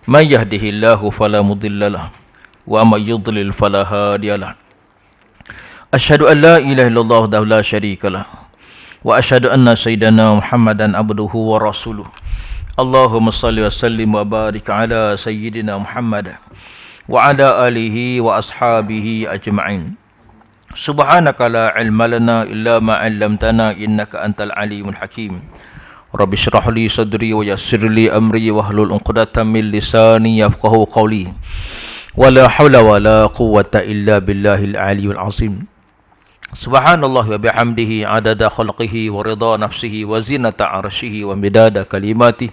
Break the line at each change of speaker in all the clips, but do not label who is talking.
من يهده الله فلا مضل له ومن يضلل فلا هادي له أشهد أن لا إله إلا الله وحده لا شريك له وأشهد أن سيدنا محمدا عبده ورسوله اللهم صل وسلم وبارك على سيدنا محمد وعلى آله وأصحابه أجمعين سبحانك لا علم لنا إلا ما علمتنا إنك أنت العليم الحكيم رب اشرح لي صدري ويسر لي أمري واحلل عقدة من لساني يفقهوا قولي ولا حول ولا قوة إلا بالله العلي العظيم سبحان الله وبحمده عدد خلقه ورضا نفسه وزنة عرشه ومداد كلماته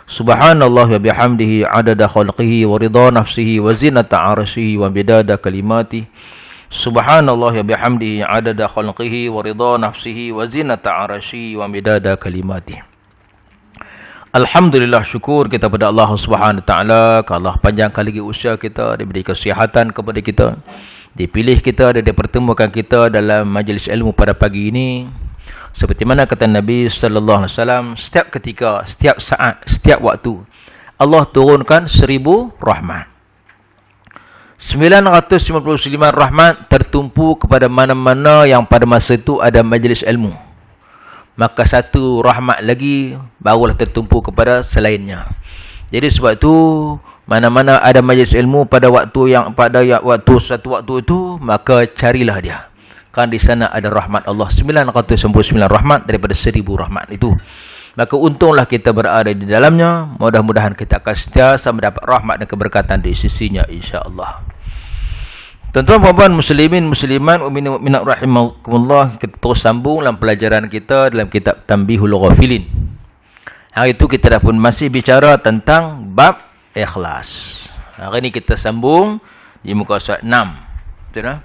سبحان الله وبحمده عدد خلقه ورضا نفسه وزنة عرشه ومداد كلماته سبحان الله وبحمده عدد خلقه ورضا نفسه وزنة عرشه ومداد كلماته. Alhamdulillah, syukur kita pada Allah Subhanahu Wa Taala. Allah panjangkan lagi usia kita, diberi kesihatan kepada kita, dipilih kita dan dipertemukan kita dalam majlis ilmu pada pagi ini. Seperti mana kata Nabi sallallahu alaihi wasallam, setiap ketika, setiap saat, setiap waktu Allah turunkan 1000 rahmat. 999 rahmat tertumpu kepada mana-mana yang pada masa itu ada majlis ilmu. Maka satu rahmat lagi barulah tertumpu kepada selainnya. Jadi sebab itu mana-mana ada majlis ilmu pada waktu satu waktu itu, maka carilah dia. Kan di sana ada rahmat Allah 999 rahmat daripada 1000 rahmat itu. Maka untunglah kita berada di dalamnya. Mudah-mudahan kita akan sentiasa mendapat rahmat dan keberkatan di sisinya, insya-Allah. Tuan-tuan puan-puan muslimin muslimat mukminat rahimakumullah, kita terus sambung dalam pelajaran kita dalam kitab Tanbihul Ghafilin. Hari itu kita dah pun masih bicara tentang bab ikhlas. Hari ini kita sambung di muka surat 6. Betul tak?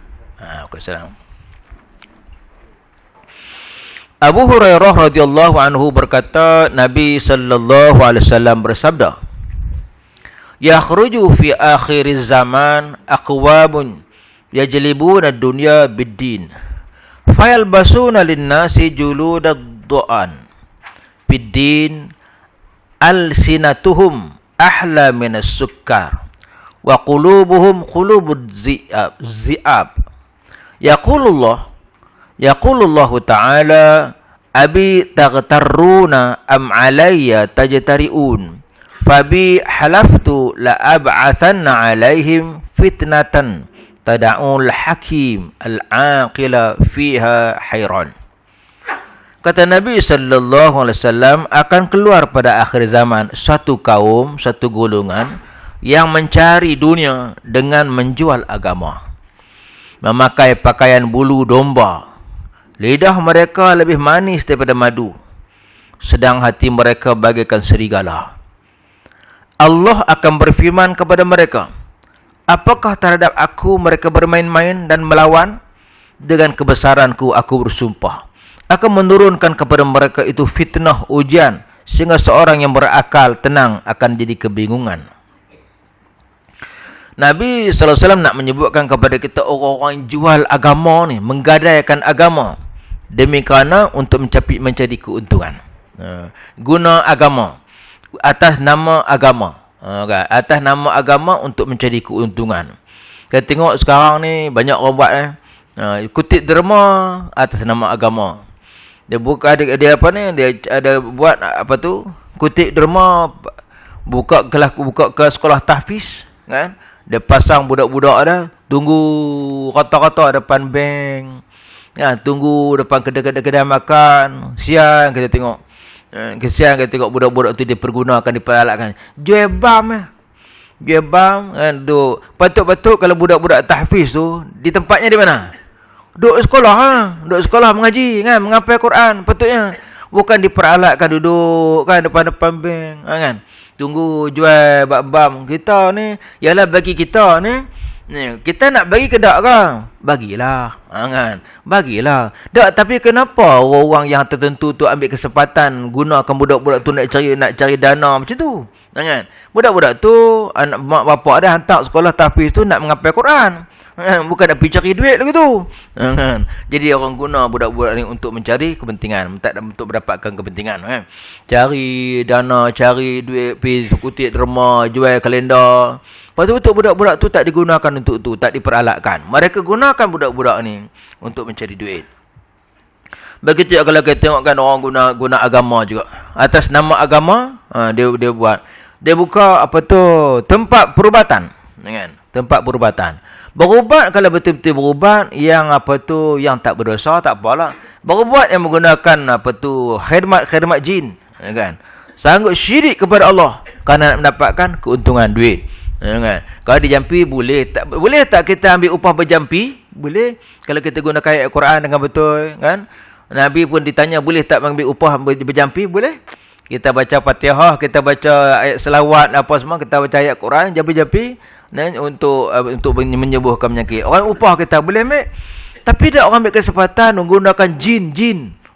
Muka surat 6. Abu Hurairah radhiyallahu anhu berkata, Nabi sallallahu alaihi wasallam bersabda, "Yakhruju fi akhiriz zaman aqwamun yajlibuna ad-dunya bid-din fayalbasuna lin-nasi juludad du'an bid-din alsinatuhum ahla minas sukkar wa qulubuhum qulubud zi'ab yaqulullahu ta'ala abi taghtarruna am alayya tajtari'un fabi halaftu la ab'athanna alaihim fitnatan tada'ul hakim al-aqila fiha hayran." Kata Nabi sallallahu alaihi wasallam, akan keluar pada akhir zaman satu kaum, satu golongan yang mencari dunia dengan menjual agama. Memakai pakaian bulu domba. Lidah mereka lebih manis daripada madu, sedang hati mereka bagaikan serigala. Allah akan berfirman kepada mereka, "Apakah terhadap aku mereka bermain-main dan melawan? Dengan kebesaranku aku bersumpah, akan menurunkan kepada mereka itu fitnah, ujian, sehingga seorang yang berakal tenang akan jadi kebingungan." Nabi sallallahu alaihi wasallam nak menyebutkan kepada kita orang-orang jual agama ni, menggadaikan agama demi kerana untuk mencari keuntungan. Guna agama atas nama agama. Atas nama agama untuk mencari keuntungan. Kita tengok sekarang ni banyak orang buat kutip derma atas nama agama. Dia buka dia apa ni, dia ada buat apa tu, kutip derma, buka kelas sekolah tahfiz kan. Dia pasang budak-budak ada tunggu rata-rata depan bank. Ya, tunggu depan kedai-kedai makan. Siang kita tengok. Kesian kita tengok budak-budak tu dipergunakan, diperalatkan. Jual bam. Jual bam. Patut-patut kalau budak-budak tahfiz tu, di tempatnya di mana? Duduk sekolah. Duduk sekolah mengaji kan, menghafal Quran patutnya. Bukan diperalatkan duduk kan depan-depan bank kan. Tunggu jual bam. Kita ni, ialah bagi kita ni, kita nak bagi ke tak ke? Bagilah. Kan? Bagilah. Tak, tapi kenapa orang-orang yang tertentu tu ambil kesempatan gunakan budak-budak tu nak cari dana macam tu? Kan? Budak-budak tu anak mak bapak dia hantar sekolah tahfiz tu nak menghafal Quran. Bukan nak pergi cari duit lagi tu. Jadi orang guna budak-budak ni untuk mencari kepentingan, tak untuk mendapatkan kepentingan. Cari dana, cari duit, pergi kutip derma, jual kalender. Lepas tu untuk budak-budak tu tak digunakan untuk tu, tak diperalatkan. Mereka gunakan budak-budak ni untuk mencari duit. Begitu kalau kita tengokkan orang guna agama juga. Atas nama agama, dia buat. Dia buka apa tu, tempat perubatan. Kan? Tempat perubatan. Berubat kalau betul-betul berubat yang apa tu, yang tak berdosa, tak apalah. Berubat yang menggunakan apa tu, khidmat jin. Kan? Sanggup syirik kepada Allah kerana nak mendapatkan keuntungan duit. Kan? Kalau dijampi boleh tak kita ambil upah berjampi? Boleh. Kalau kita gunakan ayat Quran dengan betul, kan? Nabi pun ditanya boleh tak ambil upah berjampi? Boleh. Kita baca Fatihah, kita baca ayat selawat apa semua, kita baca ayat Quran jampi-jampi untuk menyembuhkan penyakit. Orang upah kita boleh ambil. Tapi tak orang ambil kesempatan menggunakan jin.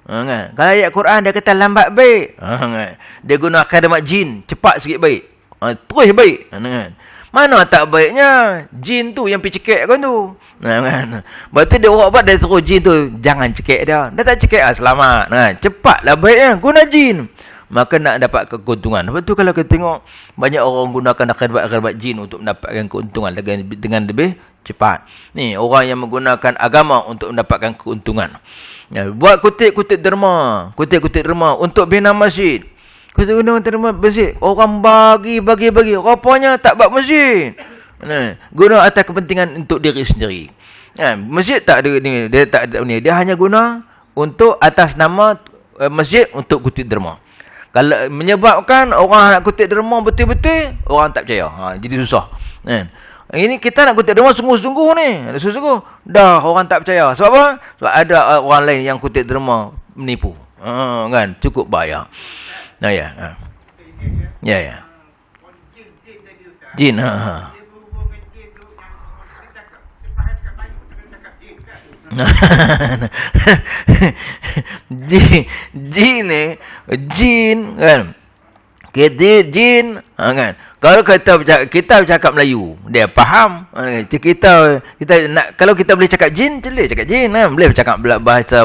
Kan? Kalau ayat Quran dia kata lambat baik. Kan? Dia guna khidmat jin, cepat sikit baik. Terus baik. Kan? Mana tak baiknya jin tu yang pergi cekik kan tu. Kan? Berarti dia orang buat dia suruh jin tu jangan cekik dia. Dia tak cekik selamat. Cepatlah baiknya guna jin. Maka nak dapat keuntungan. Lepas tu kalau kita tengok banyak orang gunakan khidmat jin untuk mendapatkan keuntungan dengan lebih cepat. Ni orang yang menggunakan agama untuk mendapatkan keuntungan. Buat kutip-kutip derma untuk bina masjid. Kita guna terima masjid. Orang bagi. Rupanya tak buat masjid. Guna atas kepentingan untuk diri sendiri. Masjid tak ada ni. Dia tak ada ni. Dia hanya guna untuk atas nama masjid untuk kutip derma. Kalau menyebabkan orang nak kutip derma betul-betul, orang tak percaya. Jadi susah. Ini kita nak kutip derma sungguh-sungguh ni. Sungguh-sungguh. Dah orang tak percaya. Sebab apa? Sebab ada orang lain yang kutip derma menipu. Kan? Cukup bahaya. Ya. Jin. Jin kan. Jin kan. Kalau kita bercakap Melayu, dia faham. Kita nak kalau kita boleh cakap jin, boleh cakap jin kan. Boleh bercakap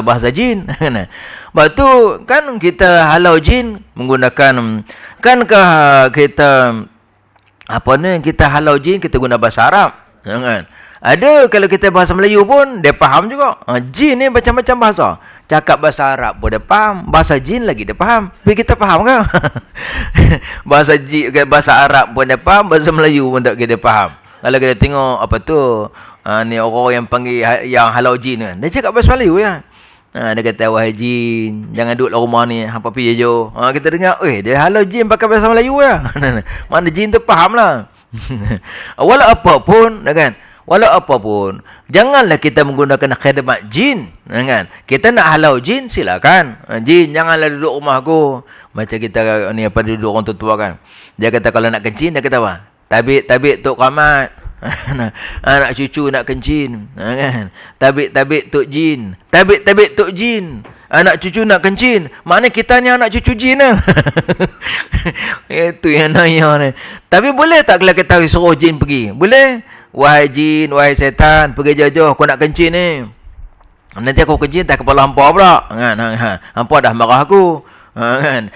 bahasa jin kan. Lepas tu kan kita halau jin menggunakan kita apa ni, kita halau jin kita guna bahasa Arab kan. Ada kalau kita bahasa Melayu pun dia faham juga. Jin ni macam-macam bahasa. Cakap bahasa Arab pun dia faham, bahasa jin lagi dia faham. Tapi kita faham kan? Bahasa Arab pun dia faham, bahasa Melayu pun tak kita faham. Kalau kita tengok apa tu, ni orang yang panggil yang halau jin kan. Dia cakap bahasa Melayu kan. Dia kata wahai jin, jangan duduklah rumah ni, hampa pergi je. Kita dengar, dia halau jin pakai bahasa Melayu kan. Mana jin tu faham lah. Walau apapun kan. Walau apapun, janganlah kita menggunakan khidmat jin. Kan? Kita nak halau jin, silakan. Jin, janganlah duduk rumah aku. Macam kita ni apa duduk orang tua kan. Dia kata kalau nak kencing, dia kata apa? Tabik Tok Kamat. Anak cucu nak kencing. Kan? Tabik Tok Jin. Tabik Tok Jin. Anak cucu nak kencing. Maknanya kita ni anak cucu jin lah. Itu yang nanya ni. Tapi boleh tak kalau kita suruh jin pergi? Boleh? Wahai jin, wahai setan, pergi jauh-jauh aku nak kencing ni. Nanti aku kencing tak kepala hampa pula. Kan? Hampa dah marah aku. Kan?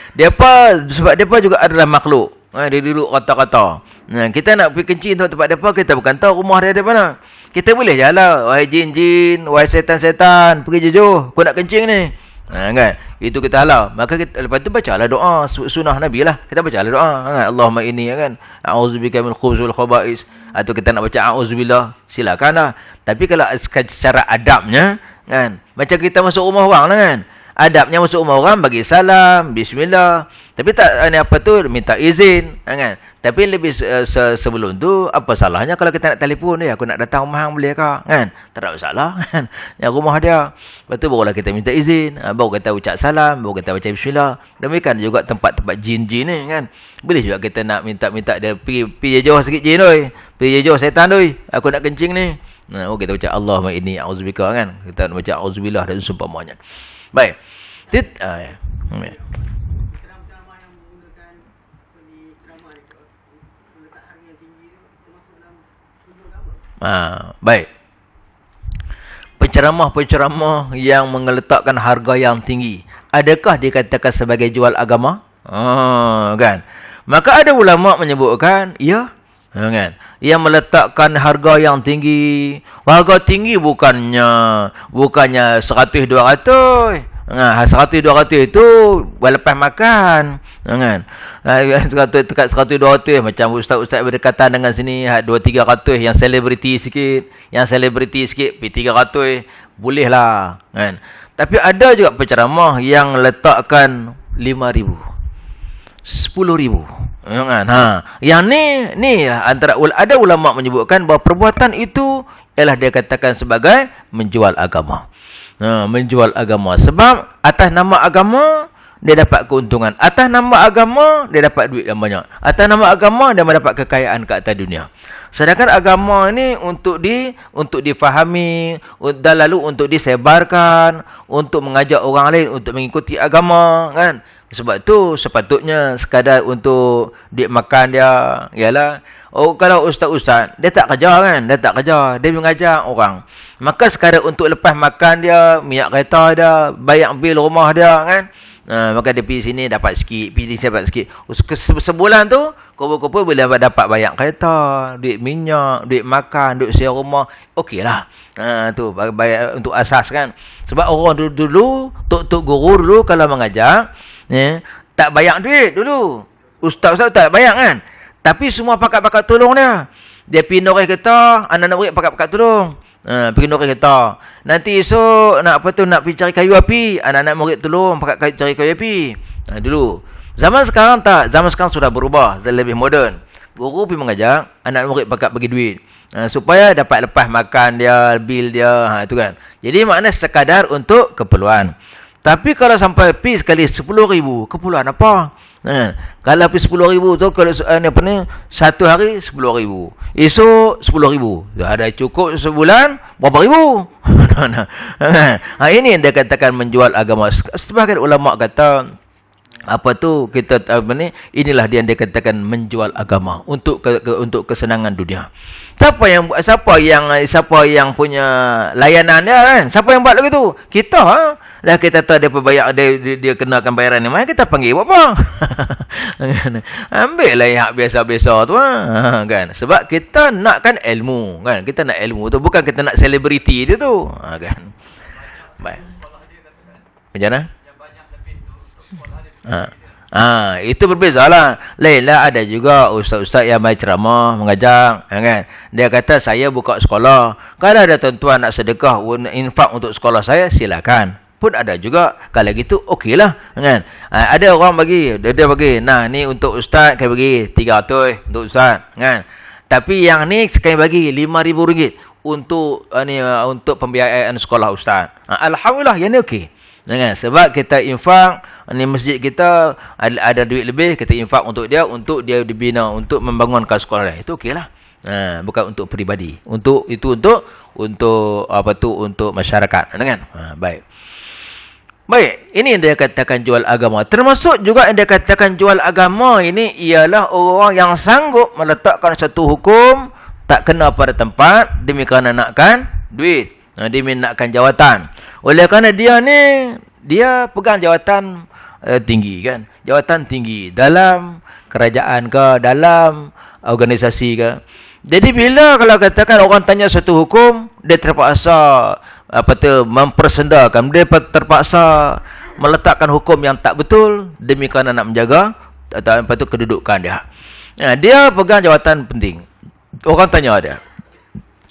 Sebab depa juga adalah makhluk. Dia duduk kata-kata. Kita nak pergi kencing tempat depa, kita bukan tahu rumah dia ada mana. Kita boleh jalan. Wahai jin-jin, wahai setan-setan, pergi jauh aku nak kencing ni. Kan? Itu kita halau. Maka lepas tu bacalah doa sunnah Nabi lah. Kita bacalah doa. Kan? Allahumma inni kan. A'udzubika minal khubuthi wal khaba'is. Atau kita nak baca a'udzubillah, silakanlah. Tapi kalau secara adabnya kan, macam kita masuk rumah orang lah kan. Adabnya masuk rumah orang bagi salam, bismillah. Tapi tak apa tu minta izin kan. Tapi lebih sebelum tu apa salahnya kalau kita nak telefon dia, aku nak datang rumah hang boleh ke kan? Tak ada masalah kan. Yang rumah dia. Lepas tu barulah kita minta izin, baru kita ucap salam, baru kita baca bismillah. Demikian juga tempat-tempat jin-jin ni kan. Boleh juga kita nak minta dia pergi jauh sikit jin oi. Pergi jauh setan oi. Aku nak kencing ni. Kita baca Allahumma inni a'udzubika kan. Kita nak baca auzubillah dan seumpamanya. Baik. Baik. Penceramah-penceramah yang meletakkan harga yang tinggi, adakah dikatakan sebagai jual agama? Kan? Maka ada ulama menyebutkan, ya, kan? Yang meletakkan harga yang tinggi. Harga tinggi bukannya 100-200. 100-200 itu lepas makan. Kan? 100-200 macam ustaz-ustaz berdekatan dengan sini 200-300 yang selebriti sikit. Yang selebriti sikit pergi 300. Bolehlah. Kan? Tapi ada juga penceramah yang letakkan 5,000. 10,000. Kan? Yang ni antara ada ulama menyebutkan bahawa perbuatan itu ialah dia katakan sebagai menjual agama. Menjual agama. Sebab atas nama agama dia dapat keuntungan. Atas nama agama dia dapat duit yang banyak. Atas nama agama dia mendapat kekayaan ke atas dunia. Sedangkan agama ini untuk difahami dan lalu untuk disebarkan, untuk mengajak orang lain untuk mengikuti agama, kan? Sebab tu sepatutnya sekadar untuk duit makan dia, ialah kalau ustaz-ustaz dia tak kerja, kan? Dia tak kerja, dia mengajar orang. Maka sekadar untuk lepas makan dia, minyak kereta dia, bayar bil rumah dia, kan? Maka dia pergi sini dapat sikit, pergi sini dapat sikit. Sebulan tu kumpul-kumpul boleh dapat bayar kereta, duit minyak, duit makan, duit sewa rumah. Okeylah. Tu bayar untuk asas, kan? Sebab orang dulu tok-tok guru dulu kalau mengajar, tak bayar duit dulu. Ustaz-ustaz tak bayar, kan? Tapi semua pakat-pakat tolong dia. Dia pergi noreh kereta, anak-anak murid pakat-pakat tolong. Pergi noreh kereta. Nanti esok nak pergi cari kayu api, anak-anak murid tolong pakat cari kayu api. Dulu. Zaman sekarang tak, zaman sekarang sudah berubah, lebih moden. Guru pergi mengajar, anak murid pakat bagi duit. Supaya dapat lepas makan dia, bil dia, itu kan. Jadi makna sekadar untuk keperluan. Tapi kalau sampai pergi sekali 10,000, keperluan apa? Kalau pergi 10,000 tu, kalau satu hari 10,000. Esok 10,000. Ada cukup sebulan berapa ribu? Ini yang dia katakan menjual agama. Sebagian ulama kata inilah dia katakan menjual agama untuk kesenangan dunia. Siapa yang punya layanan dia, kan? Siapa yang buat begitu? Kita, Dah kita tahu dia kenakan bayaran ni, mana kita panggil buat apa? Ambil lah yang biasa-biasa tu, kan? Sebab kita nakkan ilmu, kan? Kita nak ilmu tu, bukan kita nak selebriti dia tu, kan? Baik. Macam mana? Itu berbeza lah. Lainlah ada juga ustaz-ustaz yang main ceramah, mengajar, kan? Dia kata saya buka sekolah. Kalau ada tuan-tuan nak sedekah, infak untuk sekolah saya, silakan. Pun ada juga. Kalau gitu, okeylah, kan? Ada orang bagi, dia bagi, nah ni untuk ustaz, kami bagi 300 untuk ustaz, kan? Tapi yang ni kami bagi RM5,000 untuk pembiayaan sekolah ustaz. Alhamdulillah, yang ni okey. Kan? Sebab kita infak, ni masjid kita ada duit lebih, kita infak untuk dia dibina, untuk membangunkan sekolah dia. Itu okeylah. Bukan untuk peribadi. Untuk masyarakat, kan? Baik. Baik, ini yang dia katakan jual agama. Termasuk juga yang dia katakan jual agama ini ialah orang yang sanggup meletakkan satu hukum tak kena pada tempat demi kerana nakkan duit, demi nakkan jawatan. Oleh kerana dia pegang jawatan tinggi, kan? Jawatan tinggi dalam kerajaan ke, dalam organisasi ke. Jadi bila kalau katakan orang tanya satu hukum, dia terpaksa mempersendakan, dia terpaksa meletakkan hukum yang tak betul demi kerana nak menjaga kedudukan dia. Dia pegang jawatan penting. Orang tanya dia,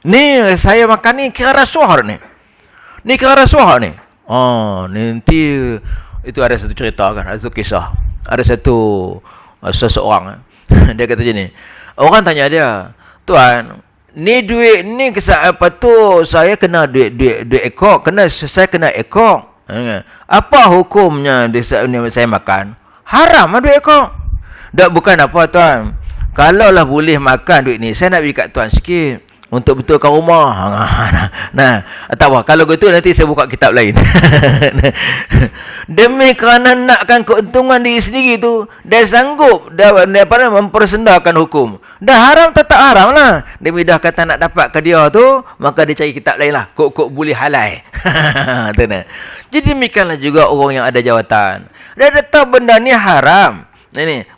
ni saya makan ni kira rasuah ni. Ni kira rasuah ni. Nanti itu ada satu cerita, kan? Ada satu kisah. Ada seseorang. Dia kata macam ni. Orang tanya dia, tuan, ni duit ni saya kena duit ekor, saya kena ekor. Apa hukumnya saya makan? Haram lah duit ekor. Tak, bukan apa, tuan. Kalaulah boleh makan duit ni, saya nak bagi kat tuan sikit untuk betulkan rumah. Tak apa, kalau gitu nanti saya buka kitab lain. Demi kerana nakkan keuntungan diri sendiri tu, dia sanggup dia mempersendakan hukum. Dah haram tetap haram lah. Dia dah kata nak dapat ke dia tu, maka dia cari kitab lain lah. Kok boleh halal. Jadi demikianlah juga orang yang ada jawatan. Dia tahu benda ni haram.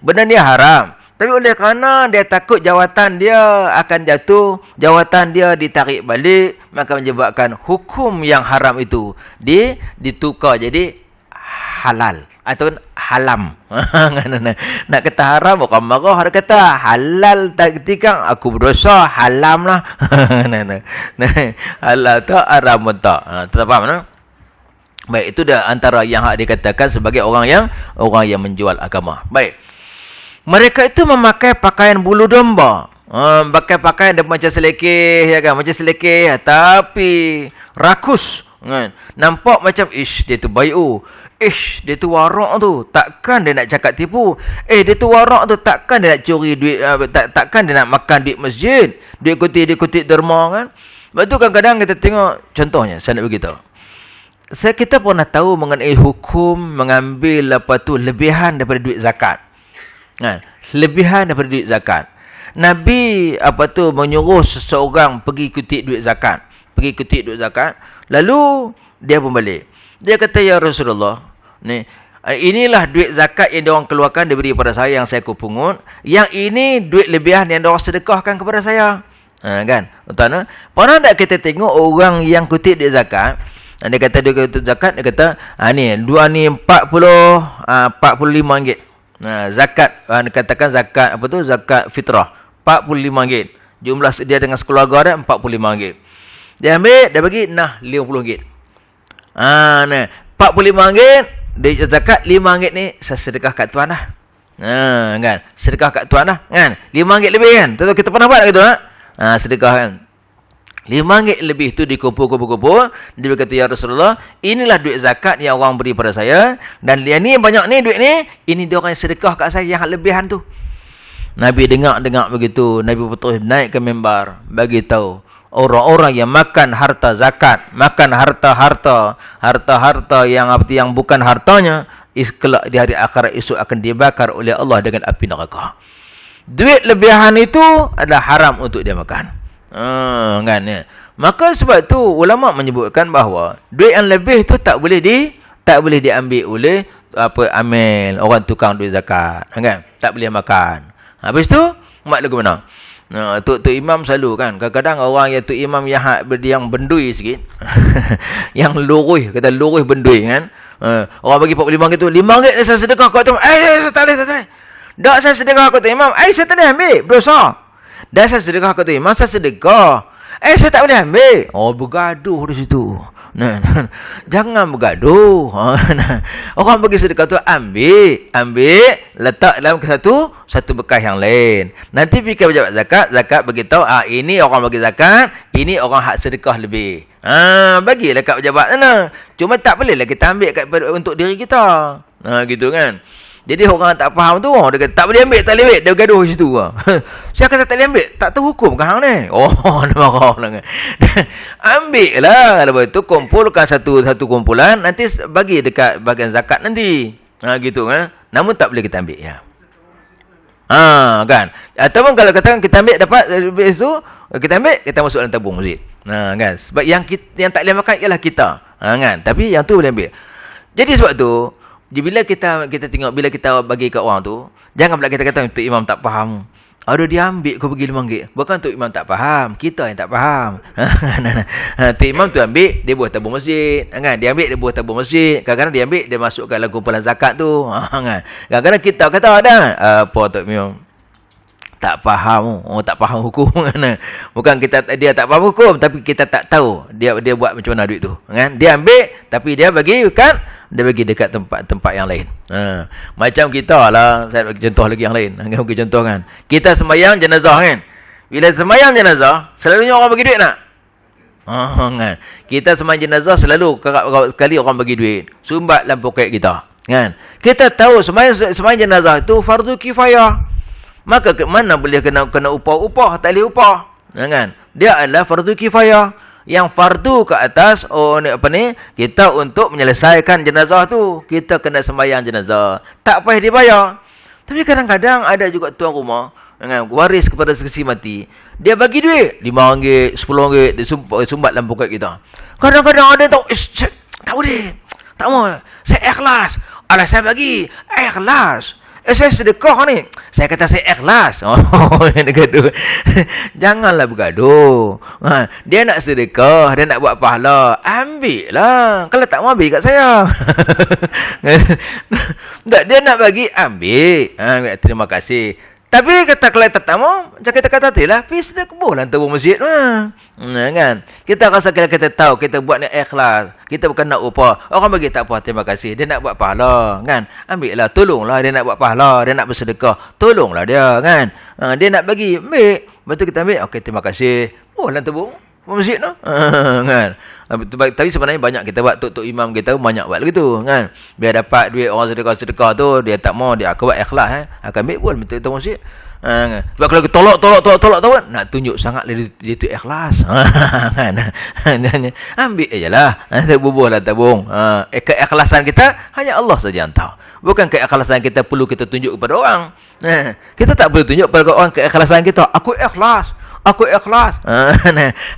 Benda ni haram. Tapi oleh kerana dia takut jawatan dia akan jatuh, jawatan dia ditarik balik, maka menyebabkan hukum yang haram itu ditukar jadi halal atau halam. Nak kata haram orang marah, ada kata halal tak ketika aku berdosa, halam lah. Halal tak, haram tak. Tak faham tak? Baik, itu dah antara yang hak dikatakan sebagai orang yang menjual agama. Baik. Mereka itu memakai pakaian bulu domba. Pakai pakaian dia macam selekeh, ya kan? Macam selekeh, tapi rakus. Kan? Nampak macam, dia tu bayu. Dia tu warak tu. Takkan dia nak cakap tipu. Dia tu warak tu. Takkan dia nak curi duit. Takkan dia nak makan duit masjid. Duit kutip derma kan. Lepas tu kadang-kadang kita tengok, contohnya, saya nak beritahu. Kita pernah tahu mengenai hukum mengambil lebihan daripada duit zakat. Lebihan daripada duit zakat. Nabi menyuruh seseorang pergi kutip duit zakat. Lalu dia pun balik. Dia kata, ya Rasulullah, inilah duit zakat yang diorang keluarkan, diberi kepada saya yang saya pungut. Yang ini duit lebihan yang diorang sedekahkan kepada saya. Kan? Betul. Pernah tak kita tengok orang yang kutip duit zakat? Dia kata dia kutip zakat, dia kata, dua ni 45 ringgit. Zakat, katakan zakat zakat fitrah, RM45. Jumlah dia dengan sekeluarga dia RM45. Dia ambil, dia bagi RM50. RM45 dia zakat, RM5 ni saya sedekah kat tuan lah. Kan? Sedekah kat tuan lah, kan? RM5 lebih kan? Tentu kita pernah buat gitu, sedekah kan? RM5 lebih tu dikumpul. Dia berkata, ya Rasulullah, inilah duit zakat yang orang beri pada saya. Dan yang ni banyak ni duit ni, ini dia orang yang sedekah kat saya yang lebihan tu. Nabi dengar begitu. Nabi terus naik ke mimbar, bagi tahu orang-orang yang makan harta zakat, makan harta yang bukan hartanya, kelak di hari akhirat esok akan dibakar oleh Allah dengan api neraka. Duit lebihan itu adalah haram untuk dia makan. Kan ya. Maka sebab tu ulama menyebutkan bahawa duit yang lebih tu tak boleh diambil oleh amil orang tukang duit zakat, kan? Tak boleh makan. Habis tu mak lagu mana? Tok imam selalu kan, kadang-kadang orang yang tok imam yang bendui sikit. Yang lurus, kata lurus bendui kan. Orang bagi RM45 tu, RM5 saya sedekah kat tu. Saya tak boleh. Tak saya sedekah kat tu imam. Saya tak boleh ambil, berdosa. Dah saya sedekah kat tu imam, saya sedekah. Saya tak boleh ambil. Bergaduh di situ. Jangan bergaduh. Orang bagi sedekah tu, ambil, letak dalam satu bekas yang lain. Nanti fikir pejabat zakat beritahu, ini orang bagi zakat, ini orang hak sedekah lebih. Bagilah kat pejabat sana. Cuma tak bolehlah kita ambil untuk diri kita. Gitu kan. Jadi orang tak faham tu, dia kata tak boleh ambil, dia bergaduh di situ. Saya kata tak boleh ambil, tak tahu hukum ke hang ni. Dia marah lah. Ambil lah, lepas tu kumpulkan satu kumpulan, nanti bagi dekat bahagian zakat nanti. Gitu kan. Namun tak boleh kita ambil ya. Kan. Ataupun kalau katakan kita ambil dapat habis tu, kita ambil, kita masuk dalam tabung masjid. Kan. Sebab yang tak boleh makan ialah kita. Kan. Tapi yang tu boleh ambil. Jadi sebab tu, bila kita tengok, bila kita bagi kat orang tu, jangan pula kita kata, Tok Imam tak faham. Dia ambil kau bagi RM5. Bukan Tok Imam tak faham, kita yang tak faham. Tok Imam tu ambil, dia buat tabung masjid. Kan? Dia ambil, dia buat tabung masjid. Kadang-kadang dia ambil, dia masukkan dalam kumpulan zakat tu. Kan? Kadang-kadang kita kata, apa Tok Imam tak faham, tak faham hukum. Bukan dia tak faham hukum, tapi kita tak tahu dia buat macam mana duit tu. Kan? Dia ambil, tapi dia bagi dia bagi dekat tempat yang lain. Macam kita lah, saya bagi contoh lagi yang lain. Bagi contoh kan. Kita sembahyang jenazah kan. Bila sembahyang jenazah, selalunya orang bagi duit nak? Kan. Kita sembahyang jenazah selalu sekali orang bagi duit. Sumbat dalam poket kita. Kan. Kita tahu sembahyang jenazah itu fardu kifayah. Maka mana boleh kena upah, tak boleh upah. Kan. Dia adalah fardu kifayah. Yang fardu ke atas kita untuk menyelesaikan jenazah tu, kita kena sembahyang jenazah, tak payah dibayar. Tapi kadang-kadang ada juga tuan rumah Kan? Waris kepada saksi mati. Dia bagi duit. RM5, RM10. Dia sumbat dalam poket kita. Kadang-kadang ada tahu. Tak boleh. Tak mau. Saya ikhlas. Alah saya bagi. Ikhlas. Saya sedekah ni. Saya kata saya ikhlas. Oh, dia gaduh. Janganlah bergaduh. Dia nak sedekah. Dia nak buat pahala. Ambil lah. Kalau tak mau ambil kat saya. Tak, dia nak bagi. Ambil. Terima kasih. Tapi kata kalau tak mau, macam kita kata tadi lah, pergi sedekah boleh hantar masjid. Kan? Kita rasa kita tahu, kita buat ni ikhlas. Kita bukan nak upah. Orang bagi tak apa, terima kasih. Dia nak buat pahala. Kan? Ambil lah, tolonglah. Dia nak buat pahala. Dia nak bersedekah. Tolonglah dia. Kan? Dia nak bagi, ambil. Lepas tu kita ambil, okey, terima kasih. Boleh hantar masjid tu. Kan? Tapi sebenarnya banyak kita buat, tok imam kita banyak buat begitu, kan? Biar dapat duit orang sedekah-sedekah tu, dia tak mau, dia akan buat ikhlas, akan ambil pun minta kita masjid. Sebab kalau kita tolak nak tunjuk sangat dia tu ikhlas. Kan? Ambil ajalah. Bubuhlah tabung. Keikhlasan kita hanya Allah saja yang tahu. Bukan keikhlasan kita perlu kita tunjuk kepada orang. Kita tak perlu tunjuk kepada orang keikhlasan kita. Aku ikhlas. Aku ikhlas.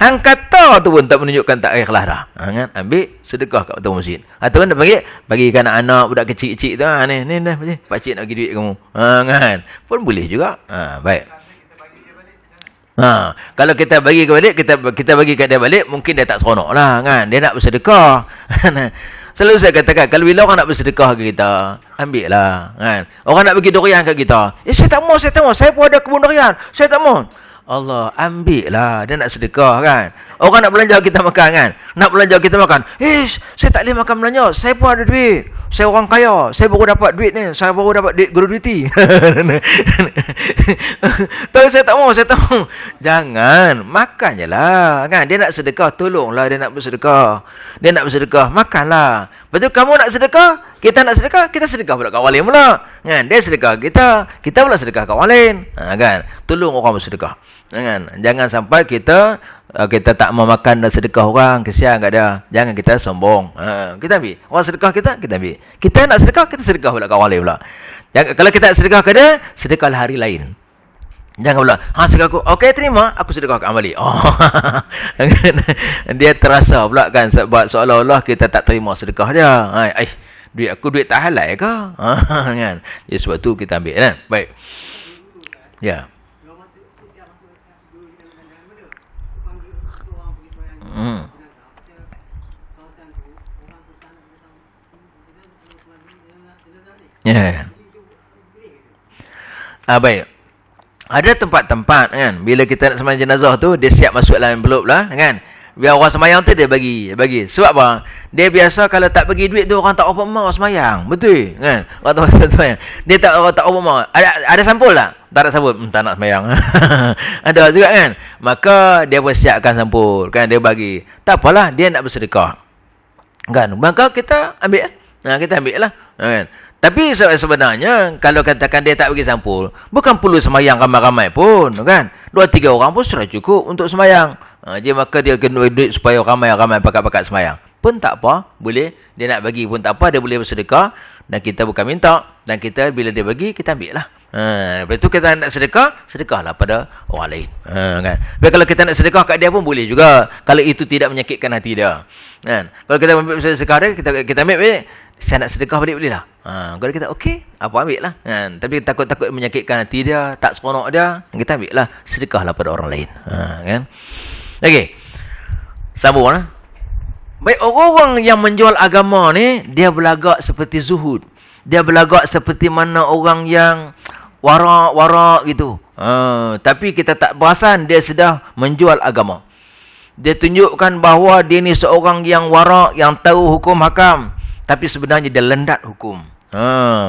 Hang kata tu pun tak menunjukkan tak ikhlas dah. Kan? Ambil sedekah kat betul masjid. Atau kan bagi kan anak budak kecil-kecil tu. Ni dah pak cik nak bagi duit kamu. Kan? Pun boleh juga. Baik. Kalau kita bagi ke balik, kita bagi kat dia balik, mungkin dia tak seronok lah, kan? Dia nak bersedekah. Selalu saya katakan, kalau bila orang nak bersedekah ke kita, ambil lah, kan? Orang nak bagi durian kat kita, saya tak mau. Saya pun ada kebun durian. Saya tak mau. Allah, ambil lah. Dia nak sedekah, kan? Orang nak belanja kita makan, kan? Nak belanja kita makan. Saya tak boleh makan belanja. Saya pun ada duit. Saya orang kaya. Saya baru dapat duit ni. Saya baru dapat duit gratuity. Tapi saya tak mau. Jangan. Makan je lah, kan? Dia nak sedekah, tolonglah dia nak bersedekah. Dia nak bersedekah, makanlah. Lepas tu kamu nak sedekah, kita nak sedekah, kita sedekah pula kat orang lain pula. Kan? Dia sedekah kita pula sedekah kat orang lain. Kan? Tolong orang bersedekah. Kan? Jangan sampai kita tak mau makan dan sedekah orang, kesian kat dia. Jangan kita sombong. Kita ambil. Orang sedekah kita ambil. Kita nak sedekah, kita sedekah pula kat orang lain pula. Kalau kita nak sedekah kat dia, sedekahlah hari lain. Jangan pula, sedekah aku, okey terima, aku sedekah kat Amali. Dia terasa pula, kan, sebab seolah-olah kita tak terima sedekah dia. Duit aku duit tak halal ke? Kan? Jadi sebab tu kita ambil, kan? Baik. Ya. Ya. Baik. Ada tempat-tempat, kan, bila kita nak sembahyang jenazah tu, dia siap masuk dalam envelope lah, kan. Biar orang sembahyang tu dia bagi. Sebab apa? Dia biasa kalau tak bagi duit tu orang tak apa mau sembahyang. Betul, kan? Orang tak sembahyang. Dia tak apa mau. Ada sampul tak? Tak ada sampul. Tak nak sembahyang. Ada juga, kan? Maka dia pun siapkan sampul, kan, dia bagi. Tak apalah, dia nak bersedekah. Kan? Maka kita ambil. Kita ambil lah, kan? Tapi sebenarnya, kalau katakan dia tak bagi sampul, bukan perlu sembahyang ramai-ramai pun, kan? 2-3 orang pun sudah cukup untuk sembahyang. Jadi maka dia kena duit supaya ramai-ramai pakat-pakat sembahyang. Pun tak apa, boleh. Dia nak bagi pun tak apa, dia boleh bersedekah. Dan kita bukan minta. Dan kita, bila dia bagi, kita ambil lah. Lepas tu kita nak sedekah, sedekahlah pada orang lain. Kan? Tapi kalau kita nak sedekah kat dia pun boleh juga. Kalau itu tidak menyakitkan hati dia. Kan? Kalau kita ambil sedekah dia, kita ambil balik. Saya nak sedekah balik boleh lah. Kalau kita okey, apa ambil lah. Tapi takut-takut menyakitkan hati dia, tak seronok dia, kita ambil lah. Sedekahlah pada orang lain. Kan? Okey. Sambung lah. Baik, orang-orang yang menjual agama ni, dia berlagak seperti zuhud. Dia berlagak seperti mana orang yang warak-warak gitu. Tapi kita tak perasan dia sedang menjual agama. Dia tunjukkan bahawa dia ni seorang yang warak, yang tahu hukum hakam. Tapi sebenarnya dia lendat hukum.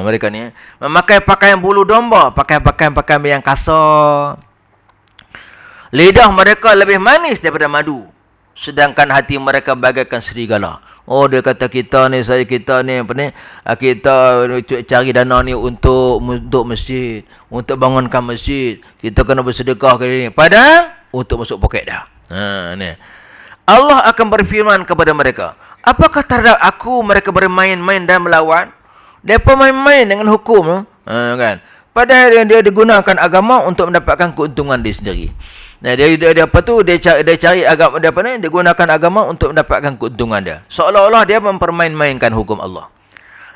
Mereka ni memakai pakaian bulu domba, pakai pakaian yang kasar. Lidah mereka lebih manis daripada madu, sedangkan hati mereka bagaikan serigala. Dia kata kita ni apa ni? Kita cari dana ni untuk masjid, untuk bangunkan masjid. Kita kena bersedekah kali ni. Padahal untuk masuk poket dah. Ni. Allah akan berfirman kepada mereka, apakah terhadap aku mereka bermain-main dan melawan? Mereka main-main dengan hukum, kan? Padahal dia digunakan agama untuk mendapatkan keuntungan dia sendiri. Nah, dia apa tu? Dia cari agama dia apa ni? Dia gunakan agama untuk mendapatkan keuntungan dia. Seolah-olah dia mempermain-mainkan hukum Allah.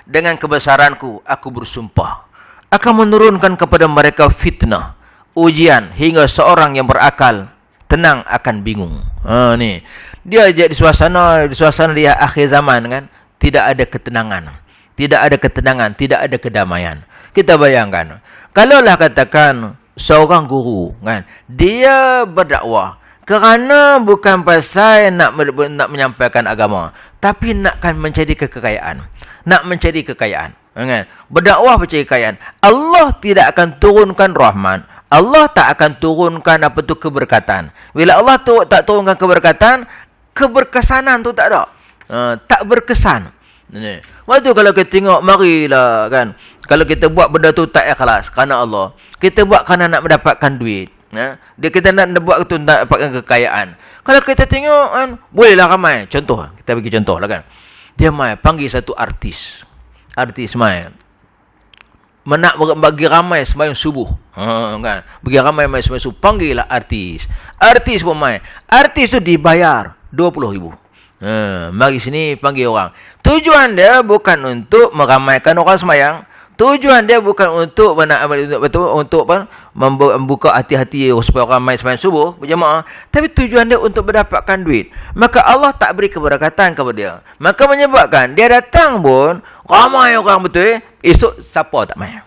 Dengan kebesaranku, aku bersumpah akan menurunkan kepada mereka fitnah, ujian hingga seorang yang berakal tenang akan bingung. Ni. Dia di suasana dia akhir zaman kan, tidak ada ketenangan. Tidak ada ketenangan, tidak ada kedamaian. Kita bayangkan, kalaulah katakan seorang guru kan, dia berdakwah kerana bukan pasal nak menyampaikan agama, tapi nakkan mencari kekayaan. Nak mencari kekayaan. Kan? Berdakwah mencari kekayaan. Allah tidak akan turunkan rahmat. Allah tak akan turunkan apa tu keberkatan. Bila Allah tak turunkan keberkatan, keberkesanan tu tak ada. Tak berkesan. Waktu kalau kita tengok, marilah kan. Kalau kita buat benda tu tak ikhlas kerana Allah. Kita buat kerana nak mendapatkan duit. Kita nak buat tu nak dapatkan kekayaan. Kalau kita tengok kan, bolehlah ramai. Contoh, kita bagi contoh lah kan. Dia mai panggil satu artis. Artis mai. Nak bagi ramai sembahyang subuh. Kan? Bagi ramai sembahyang subuh. Panggillah artis. Artis pun mai. Artis tu dibayar 20,000. Mari sini panggil orang. Tujuan dia bukan untuk meramaikan orang sembahyang. Tujuan dia bukan untuk membuka hati-hati supaya orang ramai sembahyang subuh berjemaah, tapi tujuan dia untuk mendapatkan duit. Maka Allah tak beri keberkatan kepada dia. Maka menyebabkan dia datang pun ramai orang betul, esok siapa tak mai.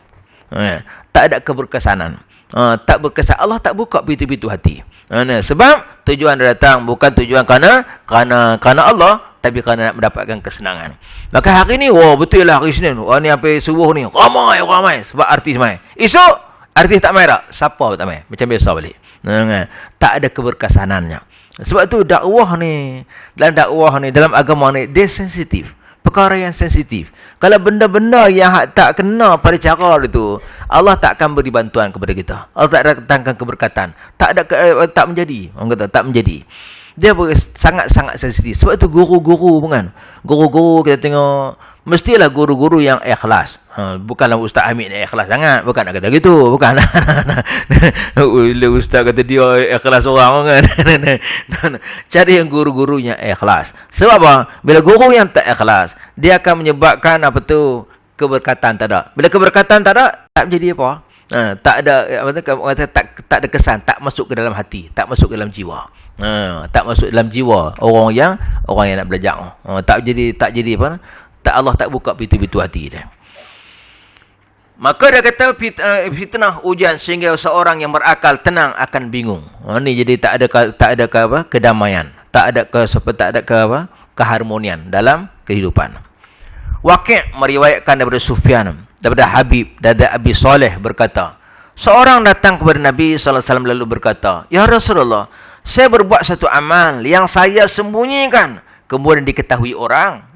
Tak ada keberkesanan. Tak berkesan. Allah tak buka pintu-pintu hati. Sebab tujuan dia datang bukan tujuan kerana Allah, tapi kerana nak mendapatkan kesenangan. Maka hari ni, betul lah hari Senin. Ni sampai subuh ni, ramai. Sebab artis mai. Esok, artis tak mai tak? Siapa tak mai? Macam biasa balik. Tak ada keberkesanannya. Sebab tu dakwah ni, dalam agama ni, dia sensitif. Perkara yang sensitif. Kalau benda-benda yang tak kena pada cara itu, Allah tak akan beri bantuan kepada kita. Allah tak datangkan keberkatan. Tak menjadi. Orang kata tak menjadi. Dia sangat-sangat sensitif. Sebab itu guru-guru pun kan. Guru-guru kita tengok, mestilah guru-guru yang ikhlas. Bukanlah Ustaz Hamid yang ikhlas sangat. Bukan nak kata gitu. Bukan. Bila Ustaz kata dia ikhlas orang kan. Cari yang guru-guru yang ikhlas. Sebab apa? Bila guru yang tak ikhlas, dia akan menyebabkan apa tu, keberkatan tak ada. Bila keberkatan tak ada, tak menjadi apa? Tak ada kesan, tak masuk ke dalam hati, tak masuk ke dalam jiwa. Tak masuk dalam jiwa orang yang nak belajar. Tak jadi apa? Allah tak buka pintu-pintu hati dia. Maka dia kata fitnah ujian sehingga seorang yang berakal tenang akan bingung. Ni jadi tak ada kedamaian, tak ada keharmonian dalam kehidupan. Waqi' meriwayatkan daripada Sufyan, daripada Habib, daripada Abi Saleh berkata, seorang datang kepada Nabi sallallahu alaihi wasallam lalu berkata, "Ya Rasulullah, saya berbuat satu amal yang saya sembunyikan, kemudian diketahui orang.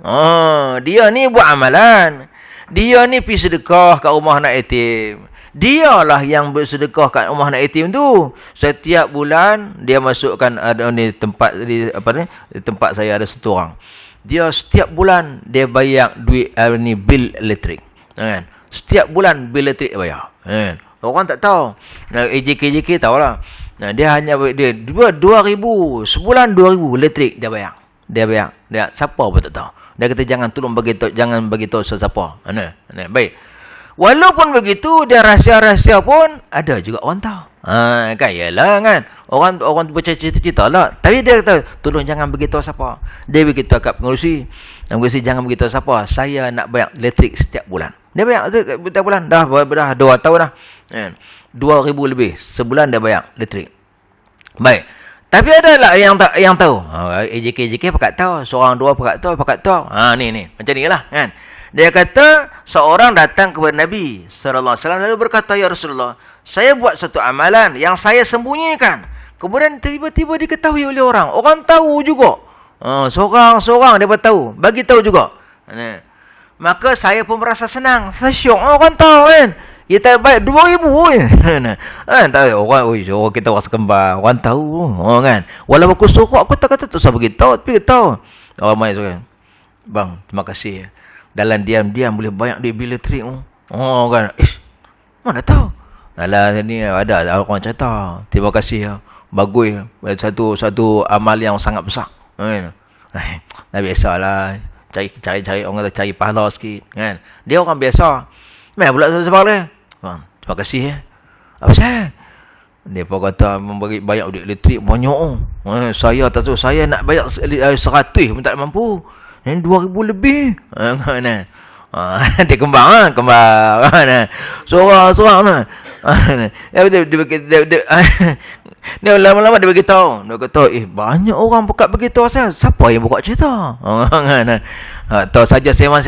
Dia ni buat amalan. Dia ni pergi sedekah kat rumah anak yatim. Dialah yang bersedekah kat rumah anak yatim tu. Setiap bulan dia masukkan di tempat saya ada satu orang. Dia setiap bulan dia bayar duit bil elektrik. Kan? Setiap bulan bil elektrik dia bayar. Kan? Orang tak tahu. AJK tahulah. Dia hanya dia 2,000 sebulan, 2,000 elektrik dia bayar. Dia siapa pun tak tahu. Dia kata jangan bagi tahu siapa. Baik. Walaupun begitu, dia rahsia-rahsia pun ada juga orang tahu. Kan yalah kan. Orang bercerita lah. Tapi dia kata tolong jangan beritahu siapa. Dia beritahu kat pengurusi. Pengurusi jangan beritahu siapa. Saya nak bayar elektrik setiap bulan. Dia bayar setiap bulan dah 2 tahun dah. 2,000 lebih sebulan dia bayar elektrik. Baik. Tapi ada lah yang tahu. AJK pakat tahu, seorang dua pakat tahu. Ni macam nilah kan. Dia kata seorang datang kepada Nabi sallallahu alaihi wasallam lalu berkata, "Ya Rasulullah, saya buat satu amalan yang saya sembunyikan. Kemudian tiba-tiba diketahui oleh orang. Orang tahu juga. Seorang dia tahu, bagi tahu juga." Maka saya pun merasa senang. Saya syok. Orang tahu kan. Kita baik 2,000 kan. Orang kita rasa kembar. Orang tahu kan. Walaupun aku suruh, aku tak kata tu saya beritahu, tapi tahu. Orang main kan. Bang, terima kasih. Dalam diam-diam boleh banyak duit bil elektrik. Kan. Mana tahu. Alah ni ada orang cerita. Terima kasih ya. Bagus. Satu amal yang sangat besar. Kan? Dah biasalah. Cari orang kata cari pahala sikit. Kan? Dia orang biasa. Mai pula sebab dia. Terima kasih ya. Apa sah? Dia pun kata memberi bayar duit elektrik banyak. Saya tak tahu. Saya nak bayar 100 pun tak mampu. Ini 2,000 lebih. Dia kembang Seorang lah. Dia lama-lama dia beritahu. Dia kata, banyak orang buka beritahu saya. Siapa yang buka cerita? Tahu saja sembang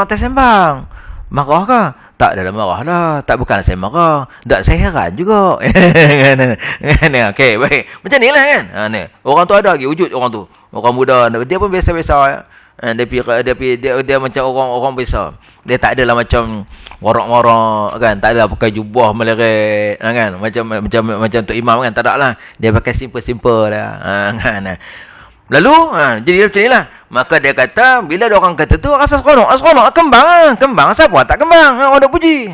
tak sembang. Marah ke? Tak dalam marah lah. Tak bukan saya marah. Tak saya heran juga. Okey, baik. Macam ni lah kan. Orang tu ada lagi wujud orang tu. Orang muda. Dia pun biasa-biasa. Dia macam orang biasa. Dia tak adalah macam warak-warak kan, tak adalah pakai jubah meleret kan, macam Tok Imam kan, tak ada lah. Dia pakai simple-simple lah kan. Lalu jadi macam inilah. Maka dia kata bila ada orang kata tu rasa seronok kembang siapa tak kembang, orang duk puji.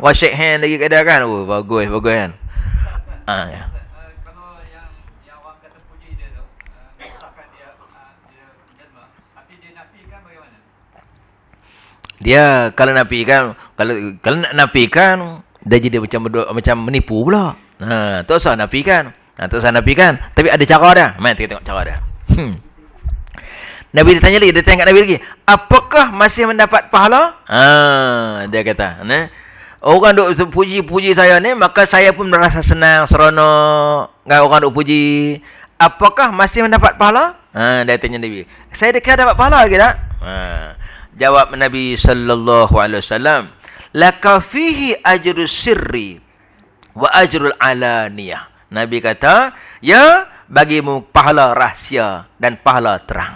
Orang shake hand lagi kadang kan. Bagus kan. Ya. Dia kalau nafikan, kalau nak nafikan dia jadi macam menipu pula. Tak usah nafikan. Tapi ada cara dia. Mari kita tengok cara dia. Nabi dia tanya lagi, dia tanya kat Nabi lagi, apakah masih mendapat pahala? Dia kata, orang duk puji saya ni, maka saya pun merasa senang, seronok. Orang duk puji, apakah masih mendapat pahala? Dia tanya Nabi, saya dekat dapat pahala lagi tak? Jawab Nabi sallallahu alaihi wasallam, laka fihi ajrus sirri wa ajrul alaniyah. Nabi kata, ya bagimu pahala rahsia dan pahala terang.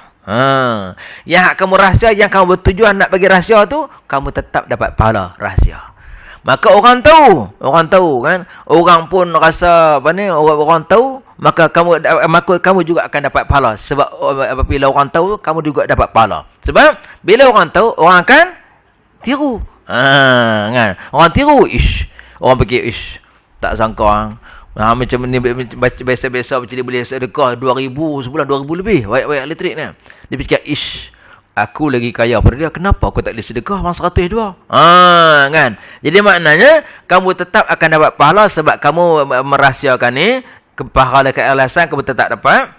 Yang kamu rahsia, yang kamu bertujuan nak bagi rahsia tu, kamu tetap dapat pahala rahsia. Maka orang tahu kan, orang pun rasa orang tahu, maka kamu juga akan dapat pahala. Sebab apabila orang tahu, kamu juga dapat pahala. Sebab bila orang tahu, orang akan tiru. Kan? Orang tiru, orang fikir, tak sangka macam ni biasa-biasa macam dia boleh sedekah 2,000 sebulan, 2,000 lebih bayar elektrik ni. Dia fikir, aku lagi kaya pada dia, kenapa aku tak boleh sedekah bang 100 dua? Kan? Jadi maknanya kamu tetap akan dapat pahala sebab kamu merahsiakan ni, pahala keikhlasan kamu tetap dapat.